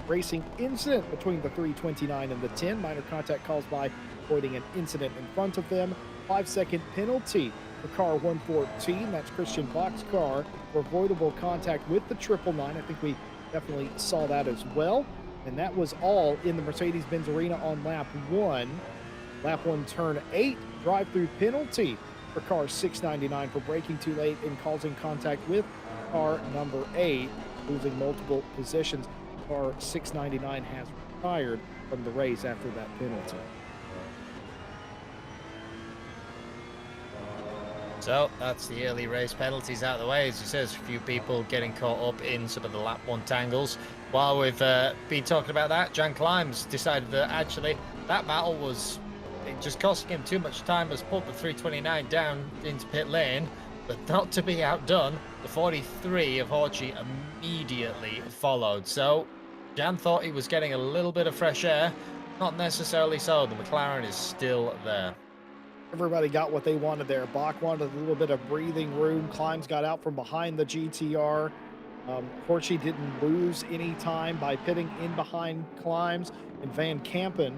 Racing incident between the 329 and the 10. Minor contact caused by avoiding an incident in front of them. 5-second penalty for car 114. That's Christian Bach's car for avoidable contact with the 999. I think we definitely saw that as well. And that was all in the Mercedes-Benz Arena on lap 1. Lap 1, turn 8, drive-through penalty for car 699 for braking too late and causing contact with car number 8, losing multiple positions. Car 699 has retired from the race after that penalty. So that's the early race penalties out of the way. As you says, a few people getting caught up in some of the lap 1 tangles. While we've been talking about that, Jan Climbs decided that actually that battle was just costing him too much time, has pulled the 329 down into pit lane, but not to be outdone, the 43 of Horchi immediately followed. So Jan thought he was getting a little bit of fresh air. Not necessarily so. The McLaren is still there. Everybody got what they wanted there. Bach wanted a little bit of breathing room. Climbs got out from behind the GTR. Horchi didn't lose any time by pitting in behind Climbs, and Van Kampen,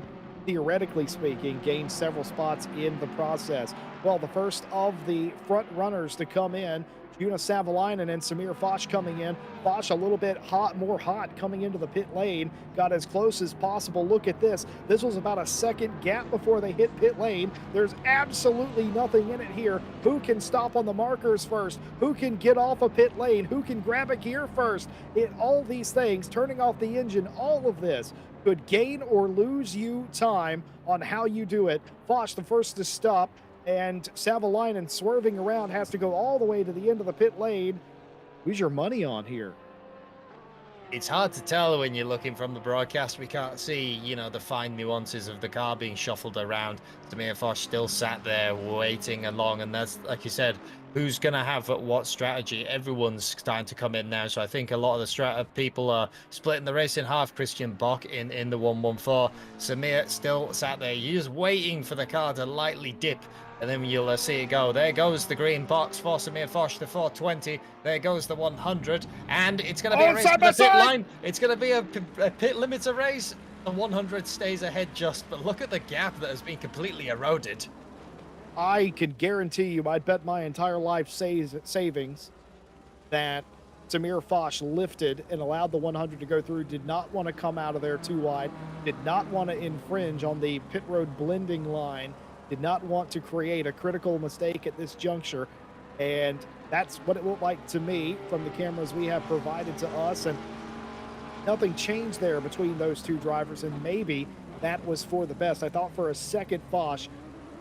theoretically speaking, gained several spots in the process. Well, the first of the front runners to come in, Juna Savalainen and Samir Foch coming in. Foch a little bit more hot coming into the pit lane, got as close as possible. Look at this. This was about a second gap before they hit pit lane. There's absolutely nothing in it here. Who can stop on the markers first? Who can get off a pit lane? Who can grab a gear first? All these things, turning off the engine, all of this could gain or lose you time on how you do it. Foch the first to stop, and Savalainen swerving around has to go all the way to the end of the pit lane. Who's your money on here? It's hard to tell when you're looking from the broadcast. We can't see, the fine nuances of the car being shuffled around. Samir Foch still sat there waiting along, and that's, like you said, who's going to have what strategy? Everyone's starting to come in now, so I think a lot of the people are splitting the race in half. Christian Bock in the 114. Samir still sat there. You're just waiting for the car to lightly dip, and then you'll see it go. There goes the green box for Samir Foch, the 420. There goes the 100, and it's going to be a race to the pit line. It's going to be a pit limiter race. The 100 stays ahead just, but look at the gap that has been completely eroded. I can guarantee you, I'd bet my entire life savings that Samir Foch lifted and allowed the 100 to go through, did not want to come out of there too wide, did not want to infringe on the pit road blending line, did not want to create a critical mistake at this juncture. And that's what it looked like to me from the cameras we have provided to us. And nothing changed there between those two drivers, and maybe that was for the best. I thought for a second Foch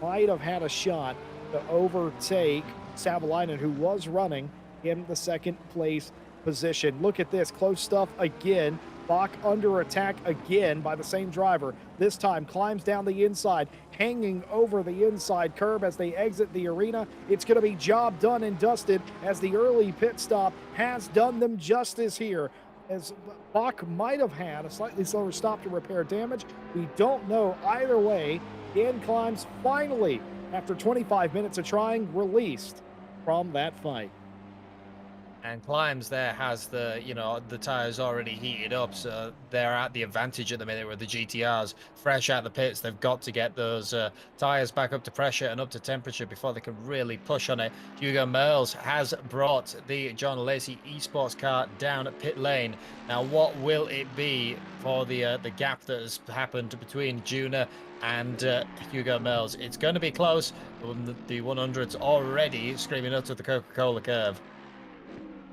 might have had a shot to overtake Savalainen, who was running in the second place position. Look at this, close stuff again. Bach under attack again by the same driver. This time climbs down the inside, hanging over the inside curb as they exit the arena. It's going to be job done and dusted, as the early pit stop has done them justice here. As Bach might have had a slightly slower stop to repair damage, we don't know either way. Dan Climbs finally, after 25 minutes of trying, released from that fight. And Climbs there has the tires already heated up, so they're at the advantage at the minute with the GTRs fresh out the pits. They've got to get those tires back up to pressure and up to temperature before they can really push on it. Hugo Merles has brought the John Lacey Esports car down at pit lane. Now, what will it be for the gap that has happened between Juna and Hugo Merles? It's going to be close. The 100's already screaming up to the Coca-Cola curve.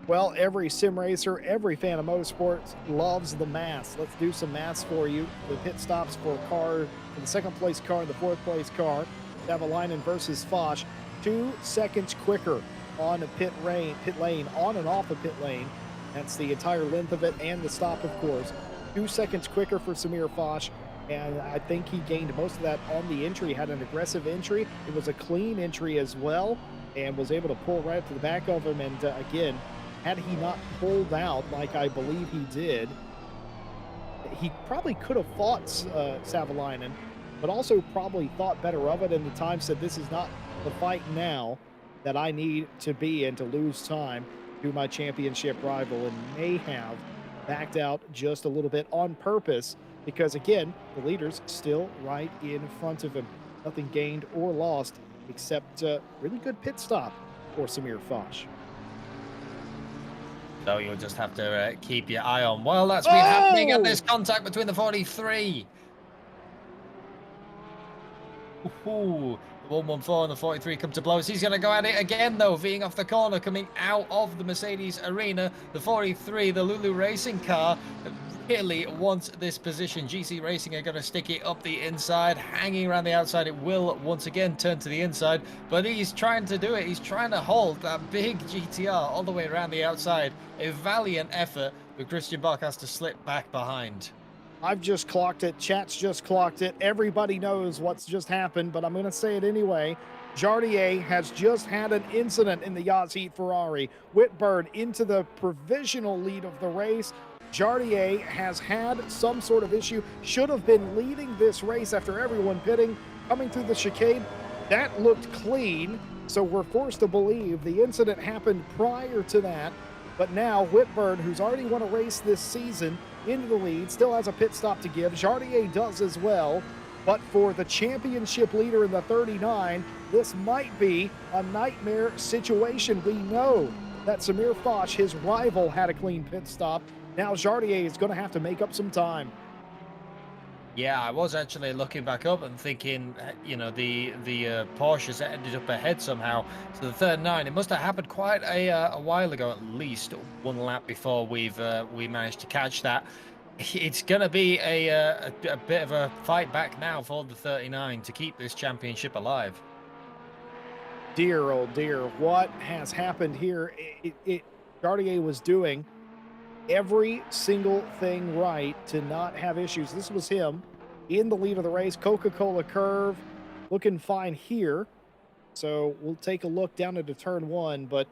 Well, every sim racer, every fan of motorsports loves the maths. Let's do some maths for you. The pit stops for the second place car and the fourth place car. Savalainen versus Foch, 2 seconds quicker on a pit lane, on and off a pit lane. That's the entire length of it and the stop, of course. 2 seconds quicker for Samir Foch, and I think he gained most of that on the entry. Had an aggressive entry. It was a clean entry as well, and was able to pull right up to the back of him. And again, had he not pulled out like I believe he did, he probably could have fought Savalainen, but also probably thought better of it, and the time said, this is not the fight now that I need to be in to lose time to my championship rival, and may have backed out just a little bit on purpose, because again, the leader's still right in front of him. Nothing gained or lost except really good pit stop for Samir Foch. So you'll just have to keep your eye on. Well, that's been happening, and Oh! there's contact between the 43. Ooh, the 114 and the 43 come to blows. He's going to go at it again, though, veering off the corner, coming out of the Mercedes arena. The 43, the Lulu racing car, really wants this position. GC Racing are going to stick it up the inside, hanging around the outside. It will once again turn to the inside, but he's trying to do it. He's trying to hold that big GTR all the way around the outside. A valiant effort, but Christian Bach has to slip back behind. I've just clocked it. Chat's just clocked it. Everybody knows what's just happened, but I'm going to say it anyway. Jardier has just had an incident in the Yachts Heat Ferrari. Whitburn into the provisional lead of the race. Jardier has had some sort of issue. Should have been leading this race after everyone pitting, coming through the chicane. That looked clean, so we're forced to believe the incident happened prior to that. But now Whitburn, who's already won a race this season, into the lead, still has a pit stop to give. Jardier does as well. But for the championship leader in the 39, this might be a nightmare situation. We know that Samir Foch, his rival, had a clean pit stop. Now Jardier is going to have to make up some time. Yeah, I was actually looking back up and thinking, you know, the Porsches ended up ahead somehow. So the 39, it must have happened quite a while ago, at least one lap before we managed to catch that. It's going to be a bit of a fight back now for the 39 to keep this championship alive. Dear, oh dear, what has happened here? Jardier was doing every single thing right to not have issues. This was him in the lead of the race. Coca-Cola curve looking fine here. So we'll take a look down into turn one, but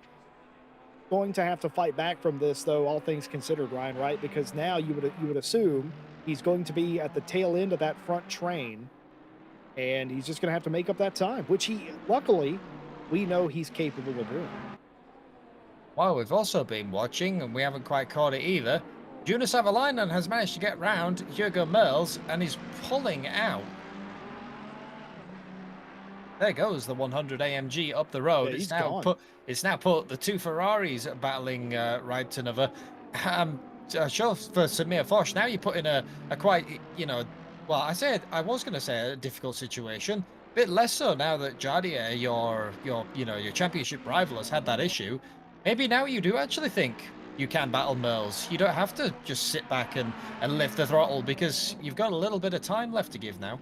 going to have to fight back from this, though, all things considered, Ryan, right? Because now you would assume he's going to be at the tail end of that front train, and he's just going to have to make up that time, which he, luckily, we know he's capable of doing. Well, we've also been watching, and we haven't quite caught it either. Jonas Savalainen has managed to get round Hugo Merls, and he's pulling out. There goes the 100 AMG up the road. Yeah, it's gone. now put the two Ferraris battling right to another. Sure for Samir Foch. Now you put in a quite, you know, well, I was going to say a difficult situation. A bit less so now that Jardier, your championship rival, has had that issue. Maybe now you do actually think you can battle Merls. You don't have to just sit back and lift the throttle because you've got a little bit of time left to give now.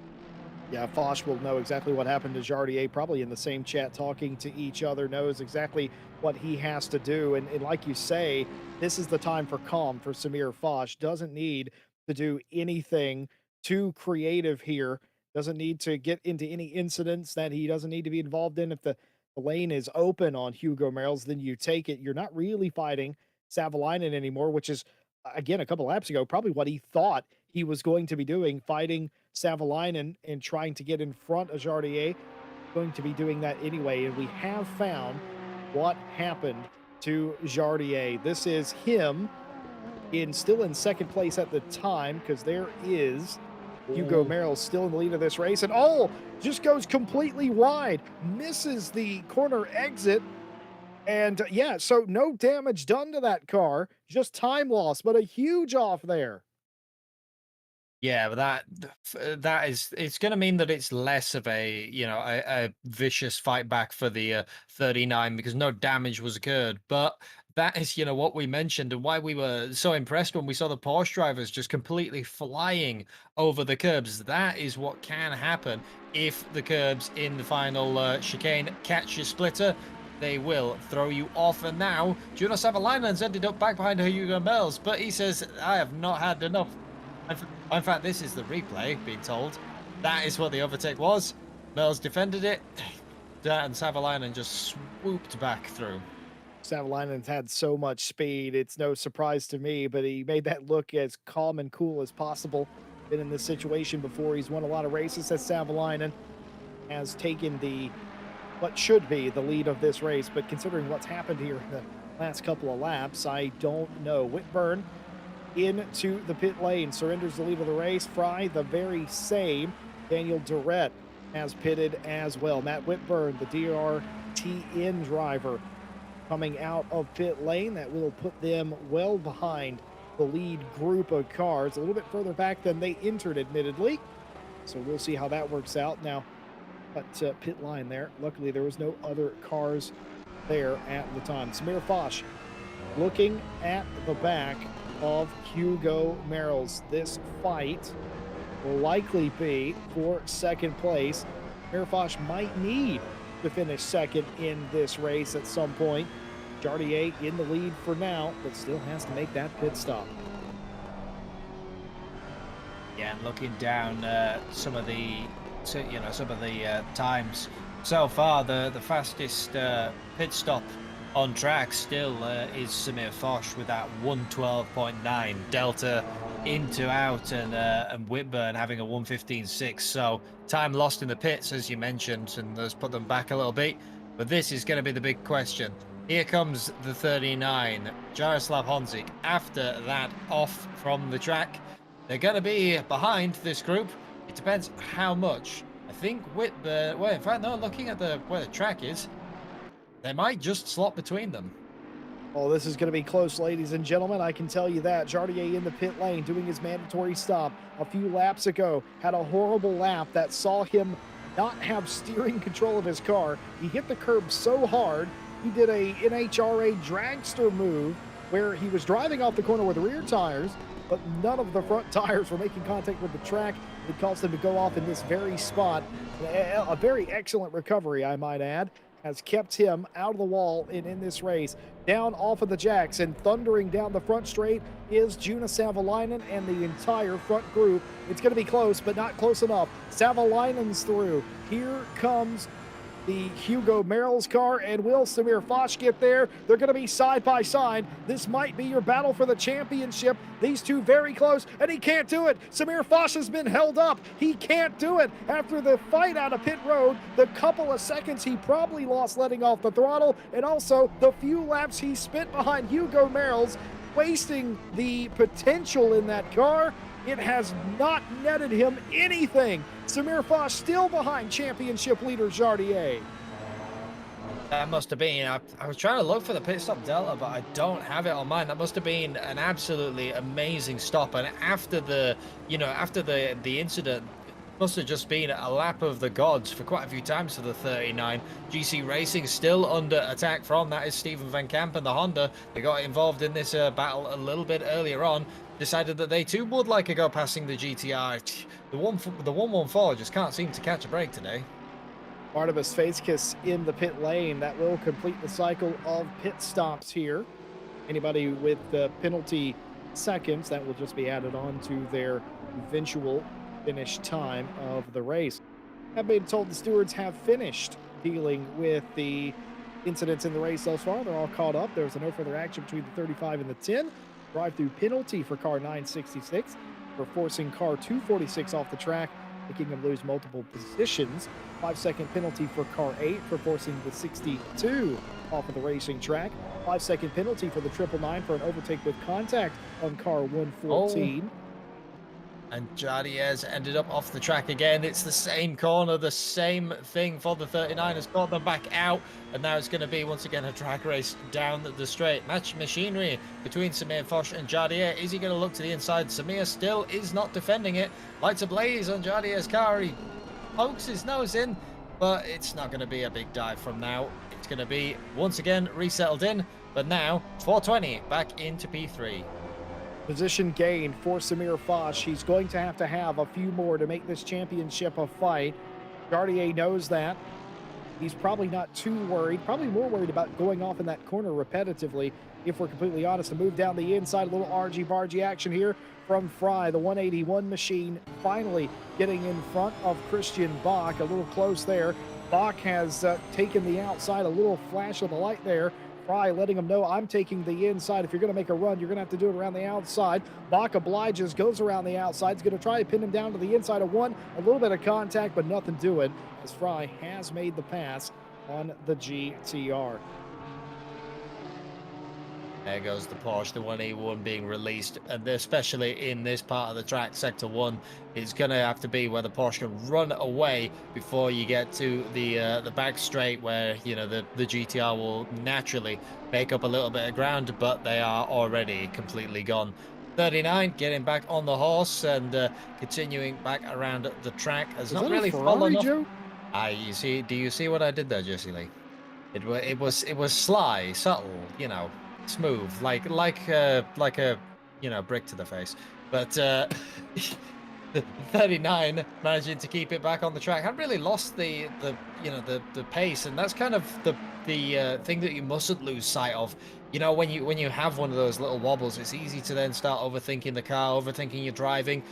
Yeah, Foch will know exactly what happened to Jardier, probably in the same chat, talking to each other, knows exactly what he has to do. And like you say, this is the time for calm for Samir Foch. Doesn't need to do anything too creative here. Doesn't need to get into any incidents that he doesn't need to be involved in. If the lane is open on Hugo Merrells, then you take it. You're not really fighting Savalainen anymore, which is, again, a couple laps ago, probably what he thought he was going to be doing, fighting Savalainen and trying to get in front of Jardier. Going to be doing that anyway, and we have found what happened to Jardier. This is him still in second place at the time, because there is Hugo Merrill still in the lead of this race, and just goes completely wide, misses the corner exit. And yeah, so no damage done to that car, just time loss, but a huge off there. Yeah, but that is, it's going to mean that it's less of a vicious fight back for the 39 because no damage was occurred. But that is what we mentioned and why we were so impressed when we saw the Porsche drivers just completely flying over the curbs. That is what can happen if the curbs in the final chicane catch your splitter. They will throw you off. And now Jonas Savalainen's ended up back behind Hugo Merls, but he says, I have not had enough. In fact, this is the replay being told. That is what the overtake was. Merls defended it, and Savalainen just swooped back through. Savalainen's had so much speed, it's no surprise to me, but he made that look as calm and cool as possible. Been in this situation before. He's won a lot of races as Savalainen has taken what should be the lead of this race, but considering what's happened here in the last couple of laps, I don't know. Whitburn into the pit lane, surrenders the lead of the race. Fry, the very same. Daniel Durrett has pitted as well. Matt Whitburn, the DRTN driver, coming out of pit lane. That will put them well behind the lead group of cars, a little bit further back than they entered, admittedly. So we'll see how that works out. Now, but pit line there. Luckily, there was no other cars there at the time. Samir Foch looking at the back of Hugo Merrill's. This fight will likely be for second place. Samir Foch might need to finish second in this race at some point. Jardier in the lead for now, but still has to make that pit stop. Yeah, and looking down some of the times so far, the fastest pit stop on track still is Samir Foch with that 112.9 delta into out, and Whitburn having a 115.6. So time lost in the pits, as you mentioned, and those put them back a little bit. But this is going to be the big question. Here comes the 39, Jaroslav Honzik. After that, off from the track. They're going to be behind this group. It depends how much. I think Whitburn, well, in fact, no, looking at where the track is, they might just slot between them. Oh, this is going to be close, ladies and gentlemen. I can tell you that. Jardier in the pit lane doing his mandatory stop a few laps ago. Had a horrible lap that saw him not have steering control of his car. He hit the curb so hard, he did a NHRA dragster move where he was driving off the corner with the rear tires, but none of the front tires were making contact with the track. It caused him to go off in this very spot. A very excellent recovery, I might add, has kept him out of the wall in this race. Down off of the jacks and thundering down the front straight is Juna Savalainen and the entire front group. It's going to be close, but not close enough. Savalainen's through. Here comes the Hugo Merrill's car, and will Samir Foch get there? They're going to be side by side. This might be your battle for the championship. These two very close, and he can't do it. Samir Foch has been held up. He can't do it. After the fight out of pit road, the couple of seconds he probably lost letting off the throttle, and also the few laps he spent behind Hugo Merrill's, wasting the potential in that car. It has not netted him anything. Samir Foch still behind championship leader Jardier. That must have been, I was trying to look for the pit stop delta, but I don't have it on mine. That must have been an absolutely amazing stop. And after the incident, it must have just been a lap of the gods for quite a few times for the 39. GC Racing still under attack from, that is Stephen Van Kamp and the Honda. They got involved in this battle a little bit earlier on. Decided that they too would like to go passing the GTI. The 114 just can't seem to catch a break today. Barnabas Facekiss in the pit lane. That will complete the cycle of pit stops here. Anybody with the penalty seconds, that will just be added on to their eventual finish time of the race. I've been told the stewards have finished dealing with the incidents in the race thus far. They're all caught up. There's no further action between the 35 and the 10. Drive-through penalty for car 966 for forcing car 246 off the track, making him lose multiple positions. 5-second penalty for car 8 for forcing the 62 off of the racing track. 5-second penalty for the 999 for an overtake with contact on car 114. And Jardier's ended up off the track again. It's the same corner, the same thing for the 39 has got them back out. And now it's going to be, once again, a drag race down the straight. Match machinery between Samir Foch and Jardier. Is he going to look to the inside? Samir still is not defending it. Lights ablaze on Jardier's car. He pokes his nose in, but it's not going to be a big dive from now. It's going to be, once again, resettled in. But now, 420 back into P3. Position gain for Samir Foch. He's going to have a few more to make this championship a fight. Jardier knows that. He's probably not too worried, probably more worried about going off in that corner repetitively, if we're completely honest. To move down the inside, a little argy-bargy action here from Fry. The 181 machine finally getting in front of Christian Bach. A little close there. Bach has taken the outside, a little flash of the light there. Fry letting him know, I'm taking the inside. If you're going to make a run, you're going to have to do it around the outside. Bach obliges, goes around the outside. He's going to try to pin him down to the inside of one. A little bit of contact, but nothing doing, as Fry has made the pass on the GTR. There goes the Porsche, the 181 being released, and especially in this part of the track, Sector 1, it's going to have to be where the Porsche can run away before you get to the back straight where, you know, the GTR will naturally make up a little bit of ground, but they are already completely gone. 39 getting back on the horse and continuing back around the track has Was not that a really fallen Ferrari off. joke? You see, do you see what I did there, Jesse Lee? It was sly, subtle, you know, smooth, like a you know, brick to the face. But the 39 managing to keep it back on the track had really lost the you know the pace, and that's kind of the thing that you mustn't lose sight of. You know, when you have one of those little wobbles, it's easy to then start overthinking the car, overthinking your driving.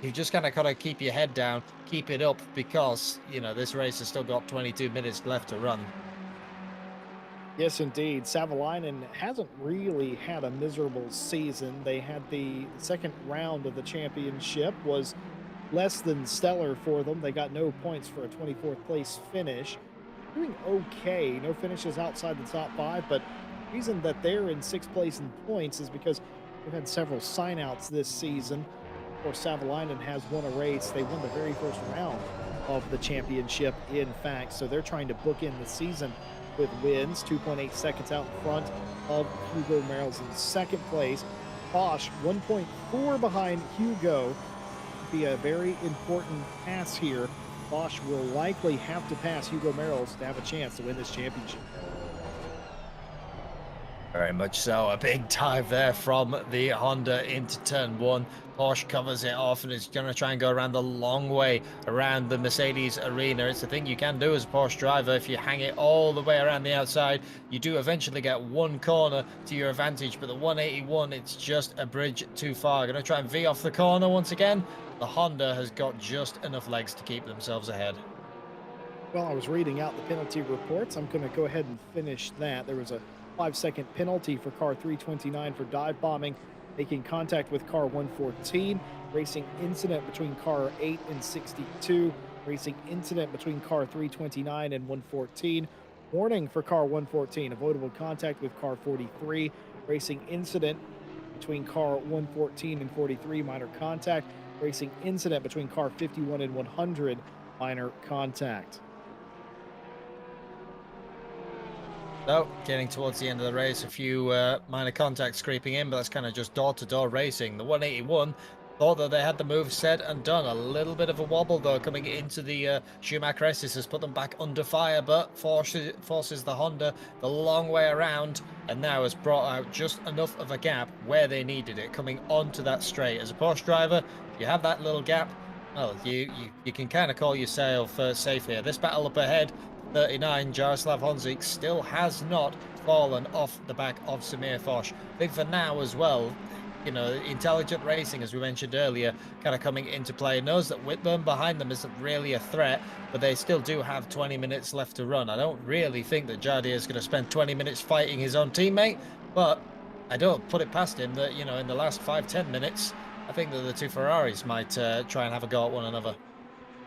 You just kind of gotta keep your head down, keep it up, because you know this race has still got 22 minutes left to run. Yes, indeed. Savalainen hasn't really had a miserable season. They had the second round of the championship was less than stellar for them. They got no points for a 24th place finish. Doing okay. No finishes outside the top five, but the reason that they're in sixth place in points is because they've had several signouts this season. Of course, Savalainen has won a race. They won the very first round of the championship, in fact. So they're trying to book in the season with wins, 2.8 seconds out in front of Hugo Merrill's in second place. Bosch 1.4 behind Hugo. Be a very important pass here. Bosch will likely have to pass Hugo Merrill's to have a chance to win this championship. Very much so. A big dive there from the Honda into turn one. Porsche covers it off and is going to try and go around the long way around the Mercedes arena. It's the thing you can do as a Porsche driver. If you hang it all the way around the outside, you do eventually get one corner to your advantage. But the 181, it's just a bridge too far. Going to try and V off the corner once again. The Honda has got just enough legs to keep themselves ahead. Well, I was reading out the penalty reports. I'm going to go ahead and finish that. There was a 5-second penalty for car 329 for dive bombing, making contact with car 114, racing incident between car 8 and 62, racing incident between car 329 and 114, warning for car 114, avoidable contact with car 43, racing incident between car 114 and 43, minor contact, racing incident between car 51 and 100, minor contact. So, getting towards the end of the race, a few minor contacts creeping in, but that's kind of just door-to-door racing. The 181 thought that they had the move said and done. A little bit of a wobble, though, coming into the Schumacher S. This has put them back under fire, but forces the Honda the long way around, and now has brought out just enough of a gap where they needed it, coming onto that straight. As a Porsche driver, if you have that little gap, well, you can kind of call yourself safe here. This battle up ahead, 39, Jaroslav Honzik still has not fallen off the back of Samir Foch. I think for now as well, you know, intelligent racing, as we mentioned earlier, kind of coming into play. Knows that Whitburn behind them isn't really a threat, but they still do have 20 minutes left to run. I don't really think that Jardier is going to spend 20 minutes fighting his own teammate, but I don't put it past him that, you know, in the last 5-10 minutes, I think that the two Ferraris might try and have a go at one another.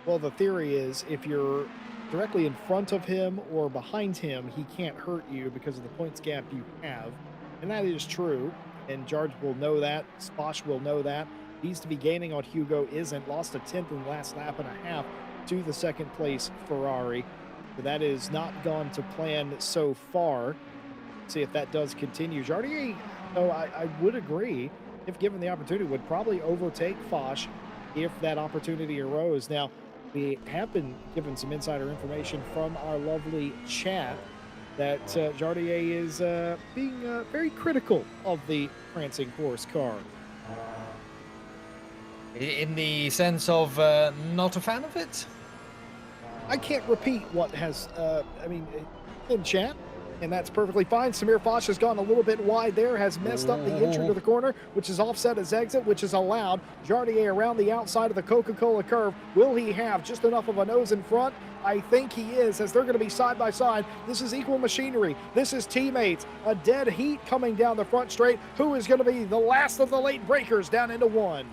Well, the theory is if you're directly in front of him or behind him, he can't hurt you because of the points gap you have. And that is true. And Jarge will know that. Sposh will know that. Needs to be gaining on Hugo, isn't. Lost a 10th in the last lap and a half to the second place Ferrari. So that is not gone to plan so far. See if that does continue. Jardier, though, I would agree, if given the opportunity, would probably overtake Foch if that opportunity arose. Now, we have been given some insider information from our lovely chat that Jardier is being very critical of the prancing horse car. In the sense of not a fan of it? I can't repeat what has, in chat, and that's perfectly fine. Samir Foch has gone a little bit wide there, has messed up the entry to the corner, which is offset his exit, which is allowed. Jardier around the outside of the Coca-Cola curve. Will he have just enough of a nose in front? I think he is, as they're going to be side by side. This is equal machinery. This is teammates. A dead heat coming down the front straight. Who is going to be the last of the late breakers down into one?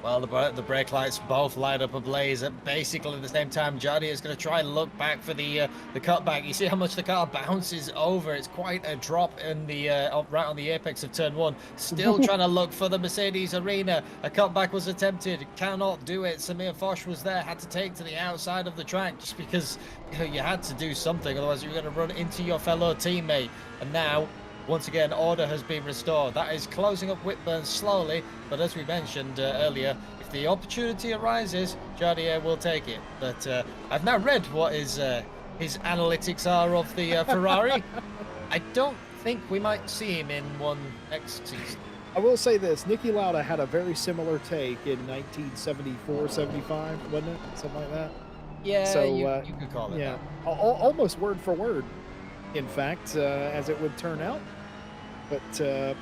Well, the brake lights both light up ablaze at basically the same time. Jardy is going to try and look back for the cutback. You see how much the car bounces over. It's quite a drop in the right on the apex of turn one. Still trying to look for the Mercedes arena. A cutback was attempted. Cannot do it. Samir Foch was there. Had to take to the outside of the track just because you had to do something. Otherwise, you were going to run into your fellow teammate. And now, once again, order has been restored. That is closing up Whitburn slowly, but as we mentioned earlier, if the opportunity arises, Jardier will take it. But I've now read what his analytics are of the Ferrari. I don't think we might see him in one next season. I will say this, Niki Lauda had a very similar take in 1974, 75, wasn't it? Something like that. Yeah, so, you could call it yeah, that. almost word for word, in fact, as it would turn out. But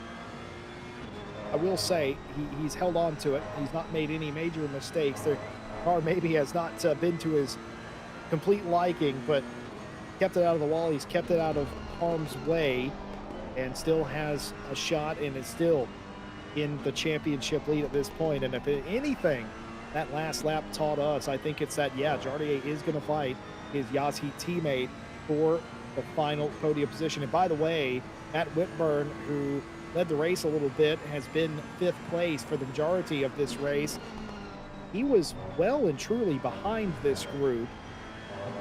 I will say he's held on to it. He's not made any major mistakes. The car maybe has not been to his complete liking, but kept it out of the wall. He's kept it out of harm's way and still has a shot and is still in the championship lead at this point. And if anything, that last lap taught us, I think it's that, yeah, Jardier is going to fight his Yassi teammate for the final podium position. And by the way, Matt Whitburn, who led the race a little bit, has been 5th place for the majority of this race. He was well and truly behind this group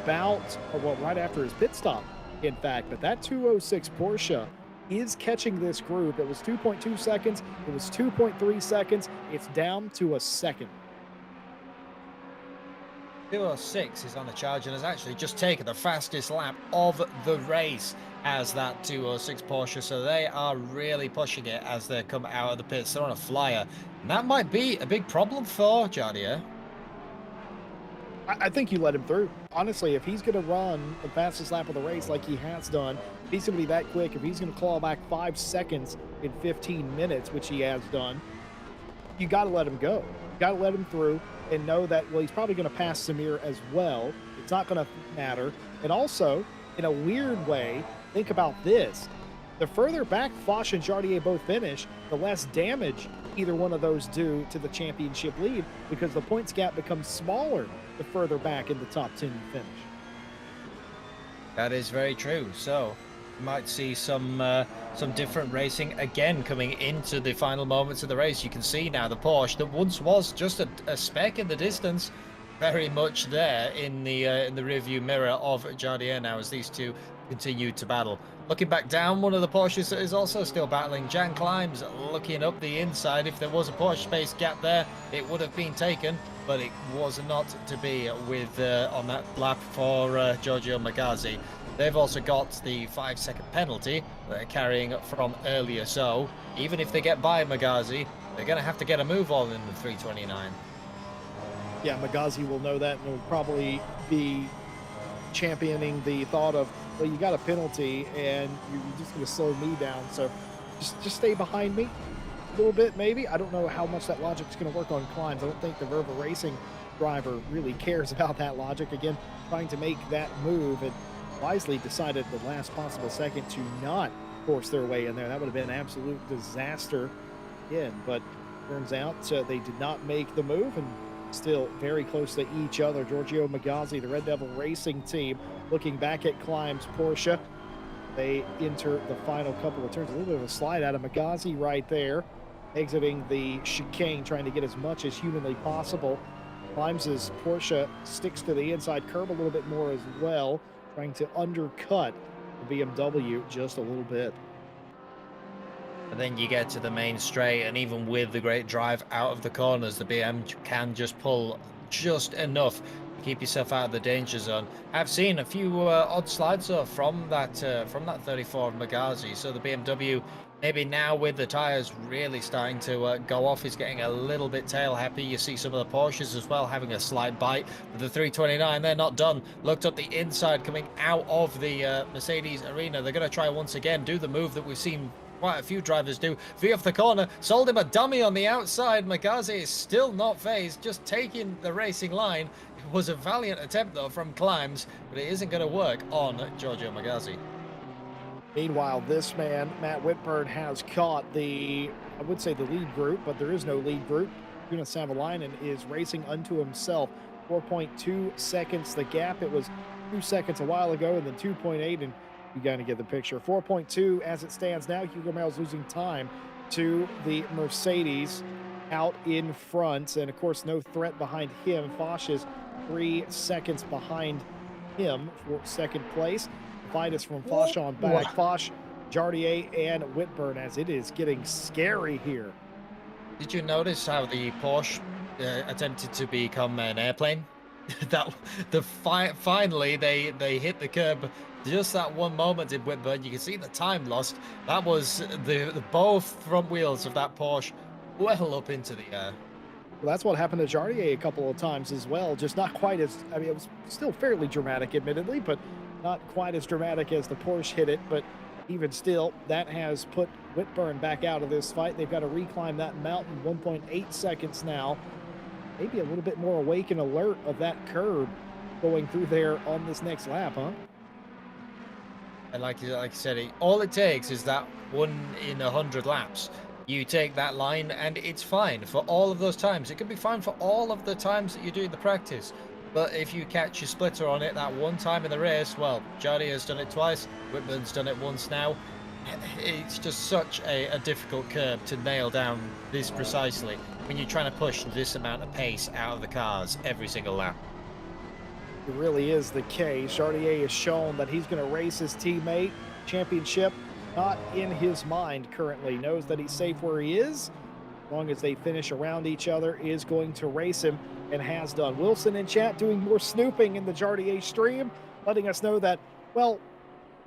about, well, right after his pit stop, in fact. But that 206 Porsche is catching this group. It was 2.2 seconds. It was 2.3 seconds. It's down to a second. 206 is on the charge and has actually just taken the fastest lap of the race as that 206 Porsche. So they are really pushing it as they come out of the pits. They're on a flyer. And that might be a big problem for Jardier. I think you let him through. Honestly, if he's going to run the fastest lap of the race like he has done, if he's going to be that quick, if he's going to claw back 5 seconds in 15 minutes, which he has done, you got to let him go. You got to let him through and know that, well, he's probably going to pass Samir as well. It's not going to matter. And also, in a weird way, think about this. The further back Foch and Jardier both finish, the less damage either one of those do to the championship lead, because the points gap becomes smaller the further back in the top 10 you finish. That is very true. So you might see some different racing again coming into the final moments of the race. You can see now the Porsche that once was just a speck in the distance, very much there in the rearview mirror of Jardier now as these two continue to battle. Looking back down, one of the Porsches that is also still battling, Jan Climbs, looking up the inside. If there was a Porsche space gap there, it would have been taken, but it was not to be with on that lap for Giorgio Magazzi. They've also got the 5-second penalty that they're carrying from earlier. So even if they get by Magazzi, they're going to have to get a move on in the 329. Yeah, Magazzi will know that and will probably be championing the thought of, well, you got a penalty and you're just going to slow me down, so just stay behind me a little bit, maybe. I don't know how much that logic is going to work on Climbs. I don't think the Verva Racing driver really cares about that logic. Again, trying to make that move and wisely decided the last possible second to not force their way in there. That would have been an absolute disaster again, but turns out they did not make the move and still very close to each other. Giorgio Magazzi, the Red Devil Racing team, looking back at Climbs Porsche. They enter the final couple of turns. A little bit of a slide out of Magazzi right there, exiting the chicane, trying to get as much as humanly possible. Climbs' Porsche sticks to the inside curb a little bit more as well, trying to undercut the BMW just a little bit. And then you get to the main straight, and even with the great drive out of the corners, the BM can just pull just enough to keep yourself out of the danger zone. I've seen a few odd slides from that 34 of Magazzi, so the BMW maybe now with the tires really starting to go off is getting a little bit tail happy. You see some of the Porsches as well having a slight bite. But the 329, they're not done. Looked up the inside coming out of the Mercedes arena. They're going to try once again, do the move that we've seen quite a few drivers do. V off the corner, sold him a dummy on the outside. Magazzi is still not phased, just taking the racing line. It was a valiant attempt though from Climbs, but it isn't going to work on Giorgio Magazzi. Meanwhile, this man, Matt Whitburn, has caught I would say the lead group, but there is no lead group. Tuna Savalainen is racing unto himself. 4.2 seconds the gap. It was 2 seconds a while ago, and then 2.8, and you got to get the picture. 4.2 as it stands now. Hugo Mel's losing time to the Mercedes out in front, and of course, no threat behind him. Foch is 3 seconds behind him for second place. The fight is from Foch on back. Foch, Jardier, and Whitburn, as it is getting scary here. Did you notice how the Porsche attempted to become an airplane? That finally they hit the curb. Just that one moment in Whitburn, you can see the time lost. That was the both front wheels of that Porsche well up into the air. Well, that's what happened to Jardier a couple of times as well. Just not quite as, I mean, it was still fairly dramatic, admittedly, but not quite as dramatic as the Porsche hit it. But even still, that has put Whitburn back out of this fight. They've got to reclimb that mountain. 1.8 seconds now. Maybe a little bit more awake and alert of that curb going through there on this next lap, huh? And like I said, all it takes is that 1 in 100 laps. You take that line and it's fine for all of those times. It can be fine for all of the times that you do the practice. But if you catch a splitter on it that one time in the race, well, Jardier's done it twice, Whitburn's done it once now. It's just such a difficult curb to nail down this precisely when you're trying to push this amount of pace out of the cars every single lap. It really is the case. Chartier has shown that he's going to race his teammate. Championship not in his mind currently. Knows that he's safe where he is. As long as they finish around each other, is going to race him and has done. Wilson in chat doing more snooping in the Jardier stream, letting us know that, well,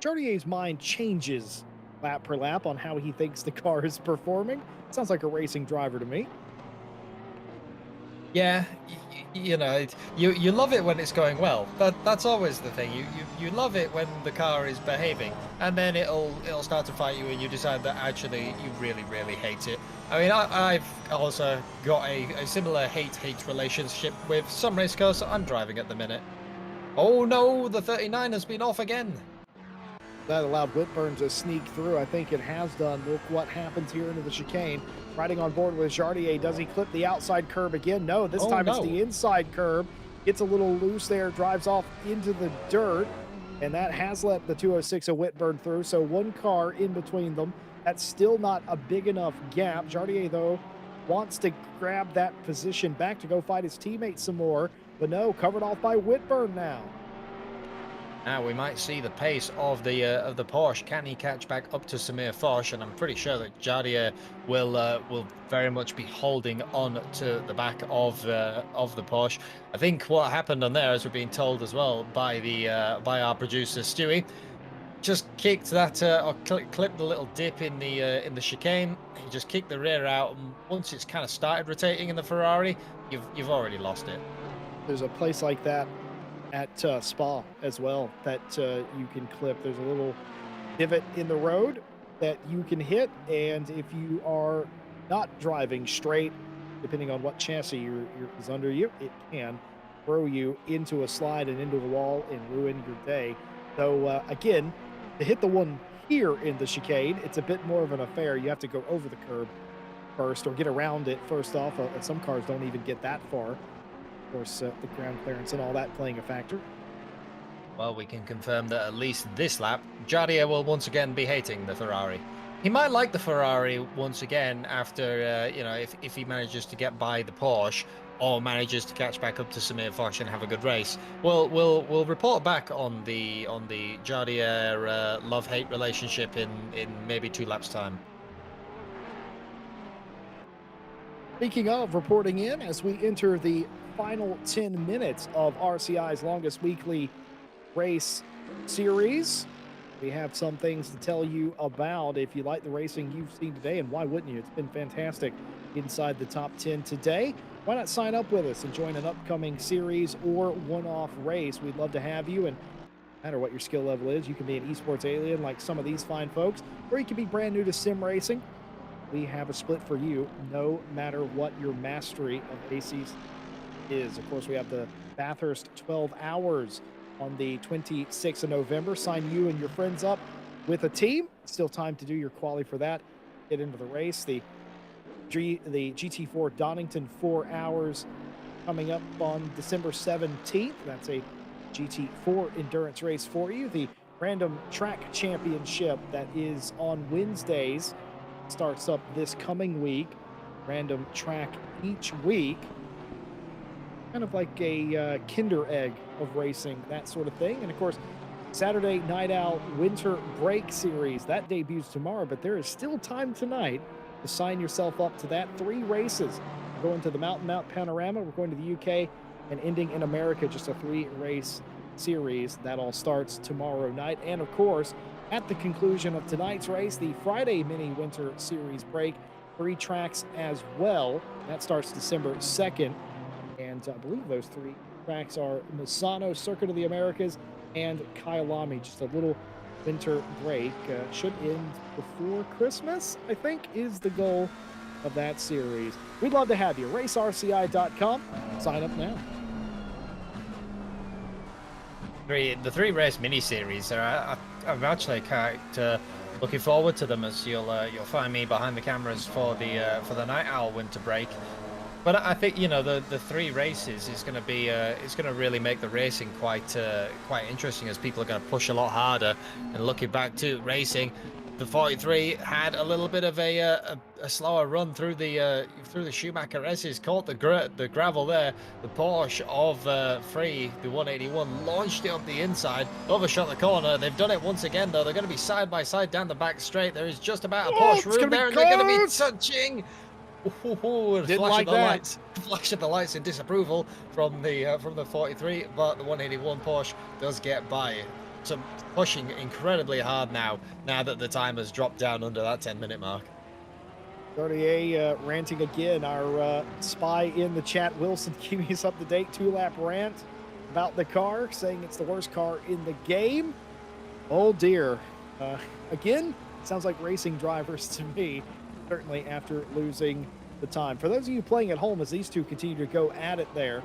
Jardier's mind changes lap per lap on how he thinks the car is performing. Sounds like a racing driver to me. Yeah, you know, you love it when it's going well. That's always the thing. You love it when the car is behaving, and then it'll start to fight you, and you decide that actually you really hate it. I mean, I've also got a similar hate relationship with some race cars that I'm driving at the minute. Oh no, the 39 has been off again. That allowed Whitburn to sneak through. I think it has done. Look what happens here into the chicane. Riding on board with Jardier. Does he clip the outside curb again? No, this time it's the inside curb. Gets a little loose there, drives off into the dirt, and that has let the 206 of Whitburn through. So one car in between them. That's still not a big enough gap. Jardier, though, wants to grab that position back to go fight his teammate some more, but no, covered off by Whitburn now. Now we might see the pace of the Porsche. Can he catch back up to Samir Foch? And I'm pretty sure that Jardier will very much be holding on to the back of the Porsche. I think what happened on there, as we're being told as well by by our producer Stewie, just kicked that or clipped the little dip in the chicane. He just kicked the rear out, and once it's kind of started rotating in the Ferrari, you've already lost it. There's a place like that at Spa as well that you can clip. There's a little divot in the road that you can hit, and if you are not driving straight, depending on what chassis is under you, it can throw you into a slide and into the wall and ruin your day. So again, to hit the one here in the chicane, it's a bit more of an affair. You have to go over the curb first or get around it first off. Some cars don't even get that far. Of course, the ground clearance and all that playing a factor. Well, we can confirm that at least this lap, Jardier will once again be hating the Ferrari. He might like the Ferrari once again after, you know, if he manages to get by the Porsche or manages to catch back up to Samir Foch and have a good race. We'll report back on the Jardier love-hate relationship in maybe 2 laps time. Speaking of reporting in, as we enter the final 10 minutes of RCI's longest weekly race series, we have some things to tell you about if you like the racing you've seen today, and why wouldn't you? It's been fantastic inside the top 10 today. Why not sign up with us and join an upcoming series or one-off race? We'd love to have you, and no matter what your skill level is, you can be an esports alien like some of these fine folks, or you can be brand new to sim racing. We have a split for you, no matter what your mastery of ACs is. Of course, we have the Bathurst 12 hours on the 26th of November. Sign you and your friends up with a team. Still time to do your quali for that. Get into the race. The the GT4 Donington 4 Hours coming up on December 17th. That's a GT4 endurance race for you. The Random Track Championship that is on Wednesdays starts up this coming week. Random track each week. Kind of like a Kinder Egg of racing, that sort of thing. And of course, Saturday Night Owl Winter Break Series. That debuts tomorrow, but there is still time tonight to sign yourself up to that. 3 races. We're going to the Mountain Mount Panorama. We're going to the UK and ending in America. Just a 3-race series. That all starts tomorrow night. And of course, at the conclusion of tonight's race, the Friday Mini Winter Series break. 3 tracks as well. That starts December 2nd. And I believe those 3 tracks are Misano, Circuit of the Americas, and Kyalami. Just a little winter break. Should end before Christmas, I think, is the goal of that series. We'd love to have you. RaceRCI.com. Sign up now. The 3 race mini series are I'm actually quite looking forward to them, as you'll find me behind the cameras for the Night Owl winter break. But I think, you know, the 3 races is going to be it's going to really make the racing quite interesting, as people are going to push a lot harder. And looking back to racing, the 43 had a little bit of a slower run through the Schumacher S's, caught the gravel there. The Porsche of Free, the 181, launched it up the inside, overshot the corner. They've done it once again, though. They're going to be side by side down the back straight. There is just about a Porsche room there, and they're going to be touching. Didn't like that. Flash of the lights in disapproval from the 43, but the 181 Porsche does get by. So pushing incredibly hard now that the time has dropped down under that 10-minute mark. Jardier ranting again. Our spy in the chat, Wilson, keeping us up to date. 2-lap rant about the car, saying it's the worst car in the game. Oh dear. Again, sounds like racing drivers to me, certainly after losing the time. For those of you playing at home, as these two continue to go at it there,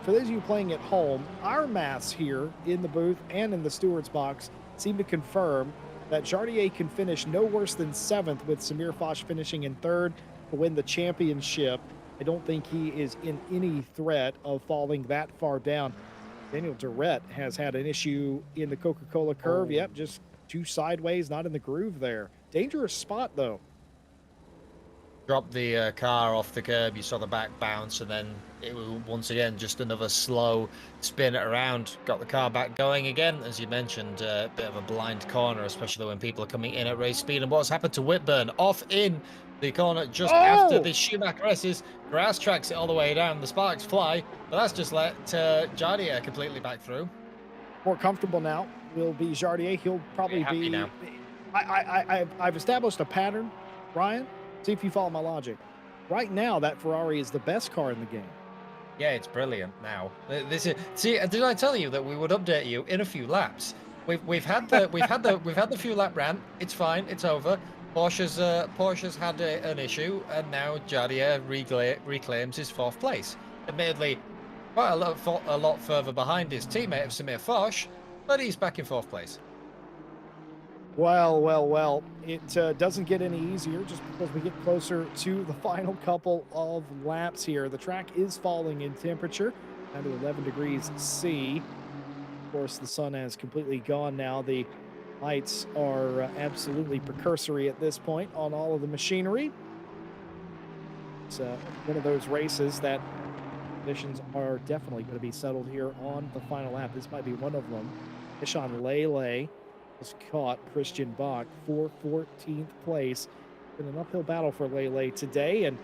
for those of you playing at home, our maths here in the booth and in the steward's box seem to confirm that Jardier can finish no worse than 7th, with Samir Foch finishing in 3rd to win the championship. I don't think he is in any threat of falling that far down. Daniel Durrett has had an issue in the Coca-Cola curve. Yep, just 2 sideways, not in the groove there. Dangerous spot, though. Dropped the car off the curb, you saw the back bounce, and then it was once again just another slow spin around. Got the car back going again, as you mentioned. A bit of a blind corner, especially when people are coming in at race speed. And what's happened to Whitburn? Off in the corner just after the Schumacher S's. Grass tracks it all the way down. The sparks fly, but that's just let Jardier completely back through. More comfortable now will be Jardier. He'll probably be now. I've established a pattern, Ryan. See if you follow my logic. Right now, that Ferrari is the best car in the game. Yeah, it's brilliant now. See, did I tell you that we would update you in a few laps? We've had the few lap rant. It's fine. It's over. Porsche's had an issue, and now Jardier reclaims his 4th place. Admittedly, quite a lot further behind his teammate of Samir Foch, but he's back in 4th place. Well, it doesn't get any easier just because we get closer to the final couple of laps here. The track is falling in temperature down to 11 degrees C. Of course, the sun has completely gone now. The lights are absolutely precursory at this point on all of the machinery. It's one of those races that conditions are definitely going to be settled here on the final lap. This might be one of them. Ishan Lele has caught Christian Bach for 14th place. Been an uphill battle for Lele today, and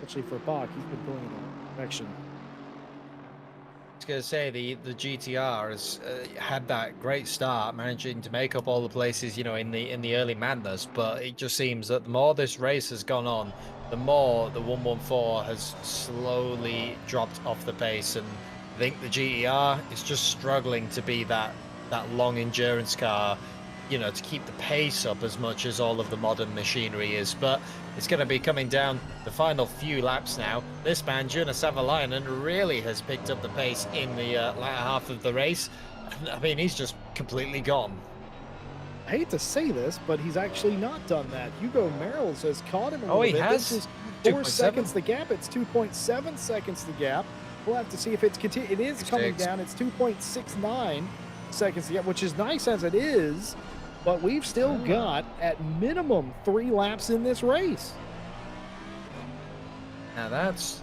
actually for Bach, he's been going in the right direction. I was going to say the GTR has had that great start, managing to make up all the places, you know, in the early madness. But it just seems that the more this race has gone on, the more the 114 has slowly dropped off the pace, and I think the GTR is just struggling to be that long endurance car, you know, to keep the pace up as much as all of the modern machinery is. But it's going to be coming down the final few laps now. This man, Jonas Savalainen, really has picked up the pace in the latter half of the race. I mean, he's just completely gone. I hate to say this, but he's actually not done that. Hugo Merrill's has caught him a Oh, little he bit. This has? is 4 2.7? seconds the gap. It's 2.7 seconds the gap. We'll have to see if it's continue. It is coming 6. down. It's 2.69 seconds the gap, which is nice as it is, but we've still Ah. got at minimum 3 laps in this race. Now that's,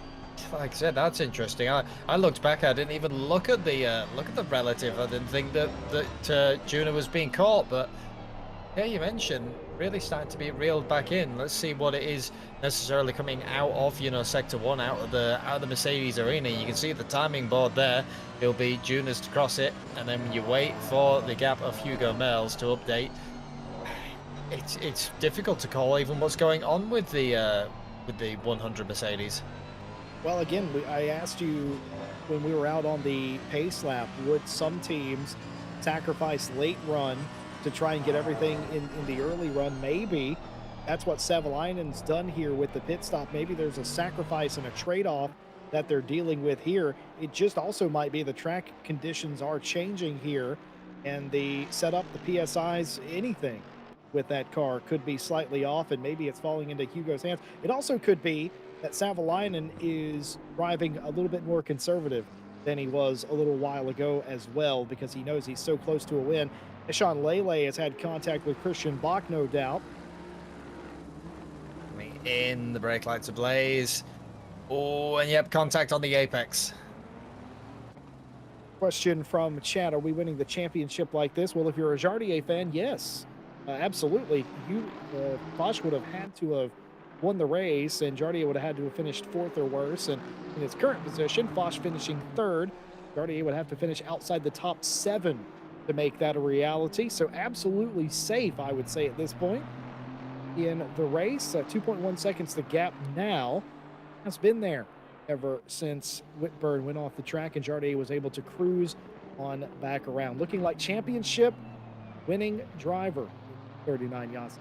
like I said, that's interesting. I looked back. I didn't even look at the relative. I didn't think that Juna was being caught. But yeah, you mentioned really starting to be reeled back in. Let's see what it is necessarily coming out of sector one, out of the Mercedes arena. You can see the timing board there. It'll be Juna's to cross it, and then you wait for the gap of Hugo Merles to update. It's difficult to call even what's going on with the 100 Mercedes. Well, again, I asked you when we were out on the pace lap, would some teams sacrifice late run to try and get everything in the early run? Maybe that's what Savalainen's done here with the pit stop. Maybe there's a sacrifice and a trade-off that they're dealing with here. It just also might be the track conditions are changing here, and the setup, the PSIs, anything with that car could be slightly off, and maybe it's falling into Hugo's hands. It also could be that Savalainen is driving a little bit more conservative than he was a little while ago as well, because he knows he's so close to a win. Eshan Lele has had contact with Christian Bach, no doubt. Coming in, the brake lights ablaze. Oh, and yep, contact on the apex. Question from chat: are we winning the championship like this? Well, if you're a Jardier fan, yes, absolutely. Bosch would have had to have won the race, and Jardier would have had to have finished 4th or worse. And in his current position, Bosch finishing 3rd, Jardier would have to finish outside the top 7 to make that a reality. So absolutely safe, I would say, at this point in the race. 2.1 seconds the gap now. Has been there ever since Whitburn went off the track and Jardier was able to cruise on back around. Looking like championship winning driver, 39 Yassi.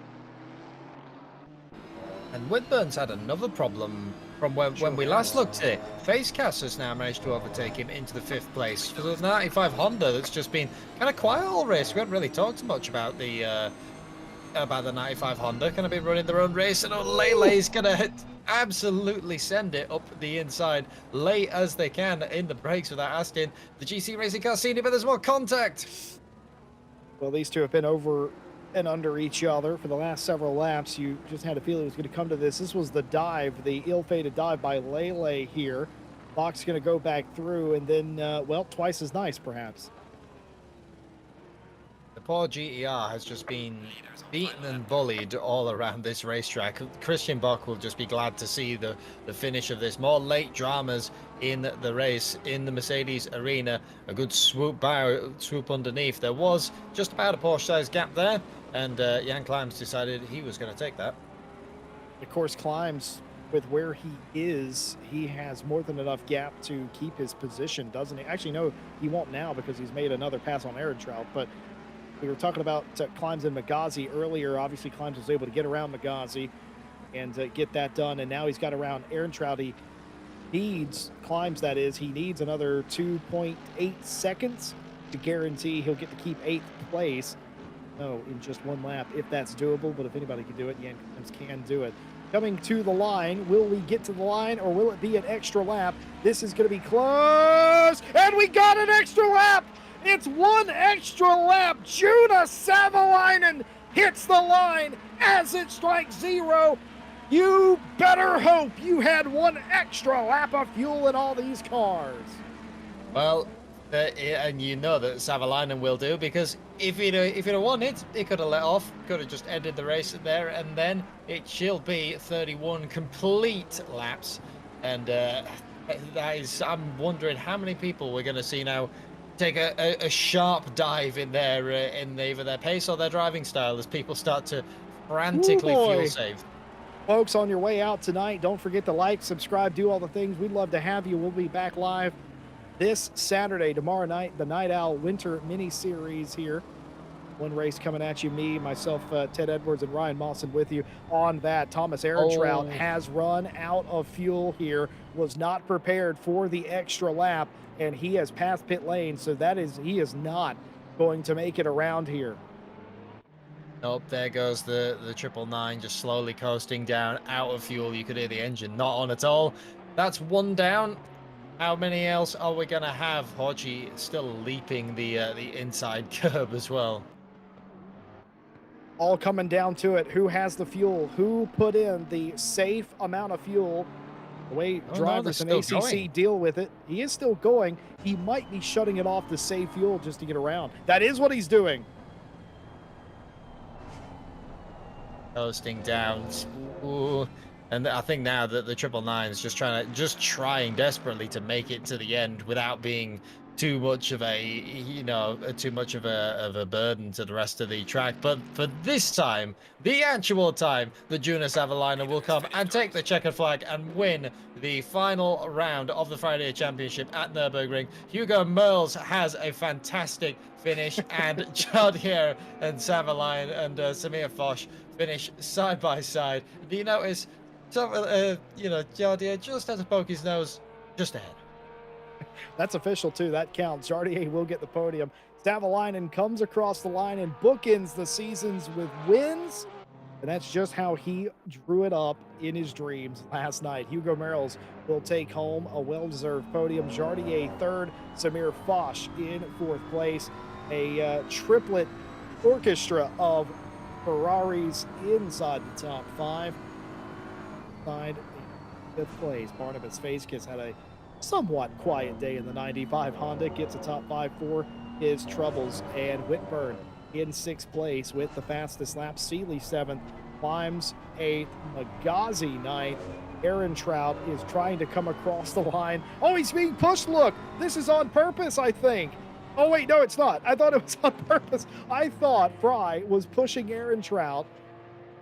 And Whitburn's had another problem from when we last looked at it. Facecast has now managed to overtake him into the 5th place. For the 95 Honda that's just been kind of quiet all race. We haven't really talked much about the 95 Honda. Kind of been running their own race, and Lele's gonna absolutely send it up the inside late as they can in the brakes without asking. The GC Racing car seen it, but there's more contact. Well, these two have been over and under each other for the last several laps. You just had a feeling it was going to come to this. This was the dive, the ill-fated dive by Lele here. Bach's going to go back through, and then, well, twice as nice, perhaps. The poor GER has just been beaten and bullied all around this racetrack. Christian Bach will just be glad to see the finish of this. More late dramas in the race in the Mercedes arena. A good swoop underneath. There was just about a Porsche-sized gap there, and Jan Climbs decided he was going to take that. Of course, Climbs, with where he is, he has more than enough gap to keep his position, doesn't he? Actually, no, he won't now because he's made another pass on Ehrentraut, but we were talking about Climbs and Magazi earlier. Obviously, Climbs was able to get around Magazi and get that done, and now he's got around Ehrentraut. He needs, Climbs that is, he needs another 2.8 seconds to guarantee he'll get to keep 8th place. No, in just one lap, if that's doable, but if anybody can do it, Jan Climbs can do it. Coming to the line, will we get to the line or will it be an extra lap? This is going to be close, and we got an extra lap! It's one extra lap. Juna Savalainen hits the line as it strikes 0. You better hope you had one extra lap of fuel in all these cars. Well, and you know that Savalainen will do, because if he'd have won it, he could have let off, could have just ended the race there, and then it shall be 31 complete laps. And that is, I'm wondering how many people we're going to see now take a sharp dive in their in either their pace or their driving style as people start to frantically fuel save. Folks, on your way out tonight, don't forget to like, subscribe, do all the things. We'd love to have you. We'll be back live this Saturday, tomorrow night, the Night Owl Winter Mini Series here. One race coming at you, me, myself, Ted Edwards, and Ryan Mawson with you on that. Thomas Ehrentraut has run out of fuel here, was not prepared for the extra lap, and he has passed pit lane, so that is, he is not going to make it around here. Nope, there goes the 999 just slowly coasting down, out of fuel. You could hear the engine not on at all. That's one down. How many else are we gonna have? Hodgie still leaping the inside curb as well. All coming down to it. Who has the fuel? Who put in the safe amount of fuel? The way Oh no, they're drivers in still ACC going. deal with it, he is still going. He might be shutting it off to save fuel just to get around. That is what he's doing. Coasting down. Ooh. And I think now that the 999 is just trying desperately to make it to the end without being too much of a, too much of a burden to the rest of the track. But for this time, the actual time, the Juna Savalainen will come and take the checkered flag and win the final round of the Friday Championship at Nurburgring. Hugo Merles has a fantastic finish, and Jardier and Savalainen and Samir Foch finish side by side. Do you notice? So, Jardier just has to poke his nose just ahead. That's official too. That counts. Jardier will get the podium. Stavalainen comes across the line and bookends the seasons with wins. And that's just how he drew it up in his dreams last night. Hugo Merrells will take home a well-deserved podium. Jardier third, Samir Foch in fourth place. A triplet orchestra of Ferraris inside the top five. Inside fifth place, Barnabas Facekiss had a somewhat quiet day in the 95 Honda, gets a top five for his troubles, and Whitburn in sixth place with the fastest lap. Seeley seventh, climbs eighth, Magazi ninth. Aaron Trout is trying to come across the line. Oh, he's being pushed. Look, this is on purpose, I think. Oh, wait, no, it's not. I thought it was on purpose. I thought Fry was pushing Aaron Trout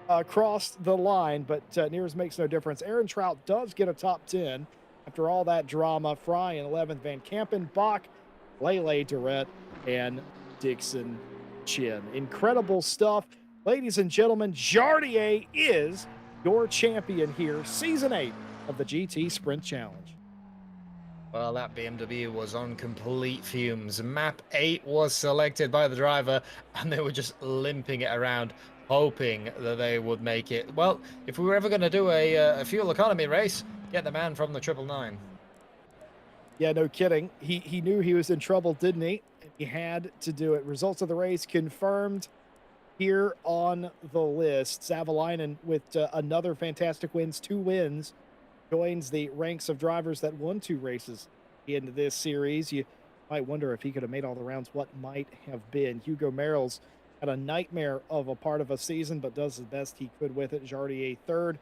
across the line, but nears makes no difference. Aaron Trout does get a top 10 after all that drama. Fry in 11th, Van Kampen, Bach, Lele Durrett, and Dixon Chin. Incredible stuff. Ladies and gentlemen, Jardier is your champion here, season 8 of the GT Sprint Challenge. Well, that BMW was on complete fumes. Map 8 was selected by the driver, and they were just limping it around, hoping that they would make it. Well, if we were ever going to do a fuel economy race, get the man from the 999. Yeah, no kidding. He knew he was in trouble, didn't he? He had to do it. Results of the race confirmed here on the list. Savalainen with another fantastic wins, 2 wins, joins the ranks of drivers that won 2 races in this series. You might wonder if he could have made all the rounds, what might have been. Hugo Merrells had a nightmare of a part of a season, but does the best he could with it. Jardier third,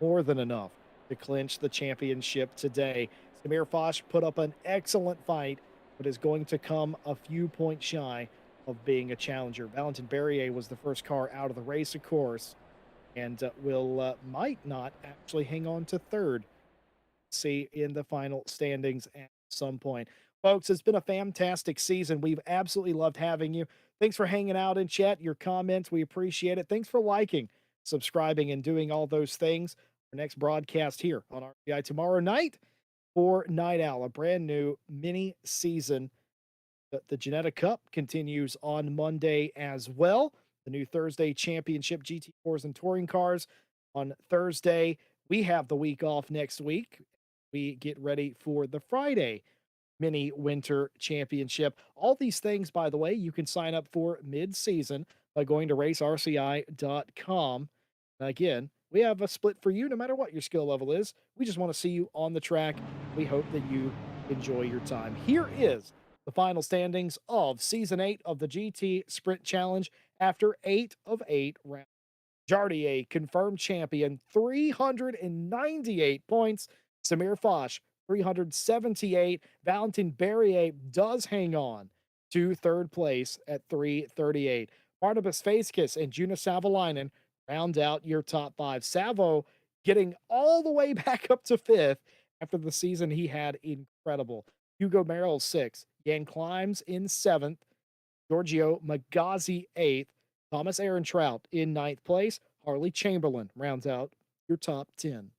more than enough to clinch the championship today. Samir Foch put up an excellent fight, but is going to come a few points shy of being a challenger. Valentin Berrier was the first car out of the race, of course, and might not actually hang on to third. See in the final standings at some point. Folks, it's been a fantastic season. We've absolutely loved having you. Thanks for hanging out in chat, your comments. We appreciate it. Thanks for liking, subscribing, and doing all those things. Our next broadcast here on RCI tomorrow night for Night Owl, a brand new mini season. The Genetic Cup continues on Monday as well. The new Thursday Championship GT4s and touring cars on Thursday. We have the week off next week. We get ready for the Friday mini winter championship. All these things, by the way, you can sign up for mid-season by going to racerci.com. Again, we have a split for you no matter what your skill level is. We just want to see you on the track. We hope that you enjoy your time. Here is the final standings of season 8 of the GT Sprint Challenge after 8 of 8 rounds. Jardier, confirmed champion, 398 points. Samir Foch, 378. Valentin Berrier does hang on to third place at 338. Barnabas Facekiss and Juna Savalainen round out your top 5. Savo getting all the way back up to 5th after the season he had incredible. Hugo Merrill, 6th. Jan Climbs in 7th. Giorgio Magazi, 8th. Thomas Aaron Trout in 9th place. Harley Chamberlain rounds out your top 10.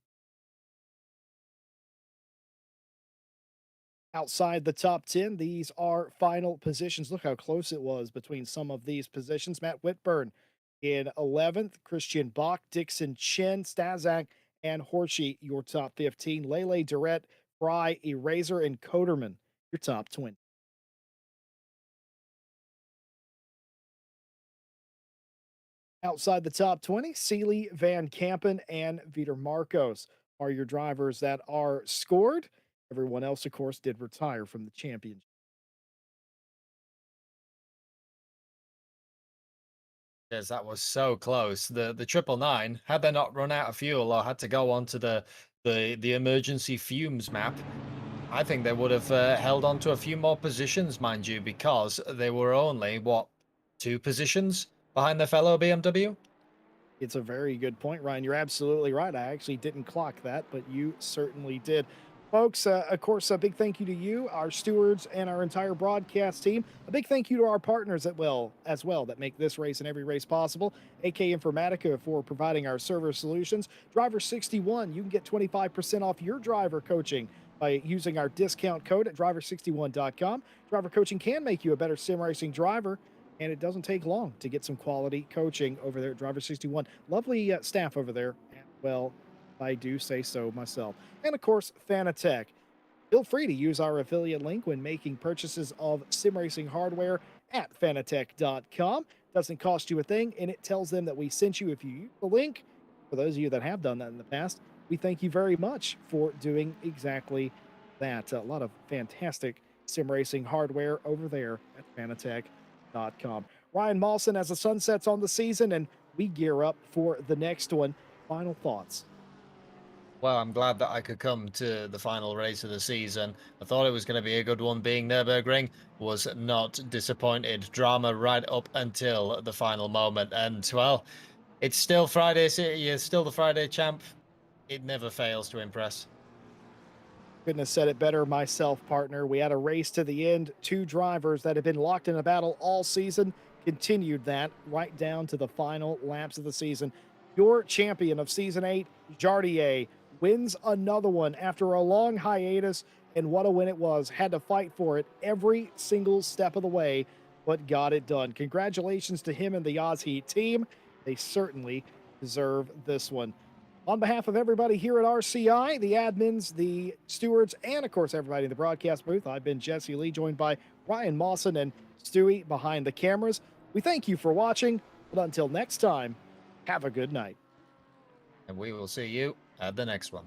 Outside the top 10, these are final positions. Look how close it was between some of these positions. Matt Whitburn In 11th, Christian Bach, Dixon Chen, Stazak, and Horsey, your top 15. Lele, Durrett, Fry, Eraser, and Coderman, your top 20. Outside the top 20, Seeley, Van Campen, and Vitor Marcos are your drivers that are scored. Everyone else, of course, did retire from the championship. Yes, that was so close. The 999, had they not run out of fuel or had to go onto the emergency fumes map, I think they would have held on to a few more positions, mind you, because they were only what, 2 positions behind their fellow BMW. It's a very good point, Ryan. You're absolutely right. I actually didn't clock that, but you certainly did. Folks, of course, a big thank you to you, our stewards, and our entire broadcast team. A big thank you to our partners as well that make this race and every race possible. AK Informatica for providing our server solutions. Driver 61, you can get 25% off your driver coaching by using our discount code at driver61.com. Driver coaching can make you a better sim racing driver, and it doesn't take long to get some quality coaching over there at Driver 61. Lovely staff over there. Well, I do say so myself. And of course, Fanatec. Feel free to use our affiliate link when making purchases of sim racing hardware at fanatec.com. Doesn't cost you a thing, and it tells them that we sent you if you use the link. For those of you that have done that in the past, we thank you very much for doing exactly that. A lot of fantastic sim racing hardware over there at fanatec.com. Ryan Mawson, as the sun sets on the season and we gear up for the next one, final thoughts. Well, I'm glad that I could come to the final race of the season. I thought it was going to be a good one, being Nurburgring. Was not disappointed. Drama right up until the final moment. And, well, it's still Friday City. You're still the Friday champ. It never fails to impress. Couldn't have said it better myself, partner. We had a race to the end. Two drivers that have been locked in a battle all season continued that right down to the final laps of the season. Your champion of season 8, Jardier, wins another one after a long hiatus, and what a win it was. Had to fight for it every single step of the way, but got it done. Congratulations to him and the Oz Heat team. They certainly deserve this one. On behalf of everybody here at RCI, the admins, the stewards, and of course everybody in the broadcast booth, I've been Jesse Lee, joined by Ryan Mawson and Stewie behind the cameras. We thank you for watching, but until next time, have a good night. And we will see you at the next one.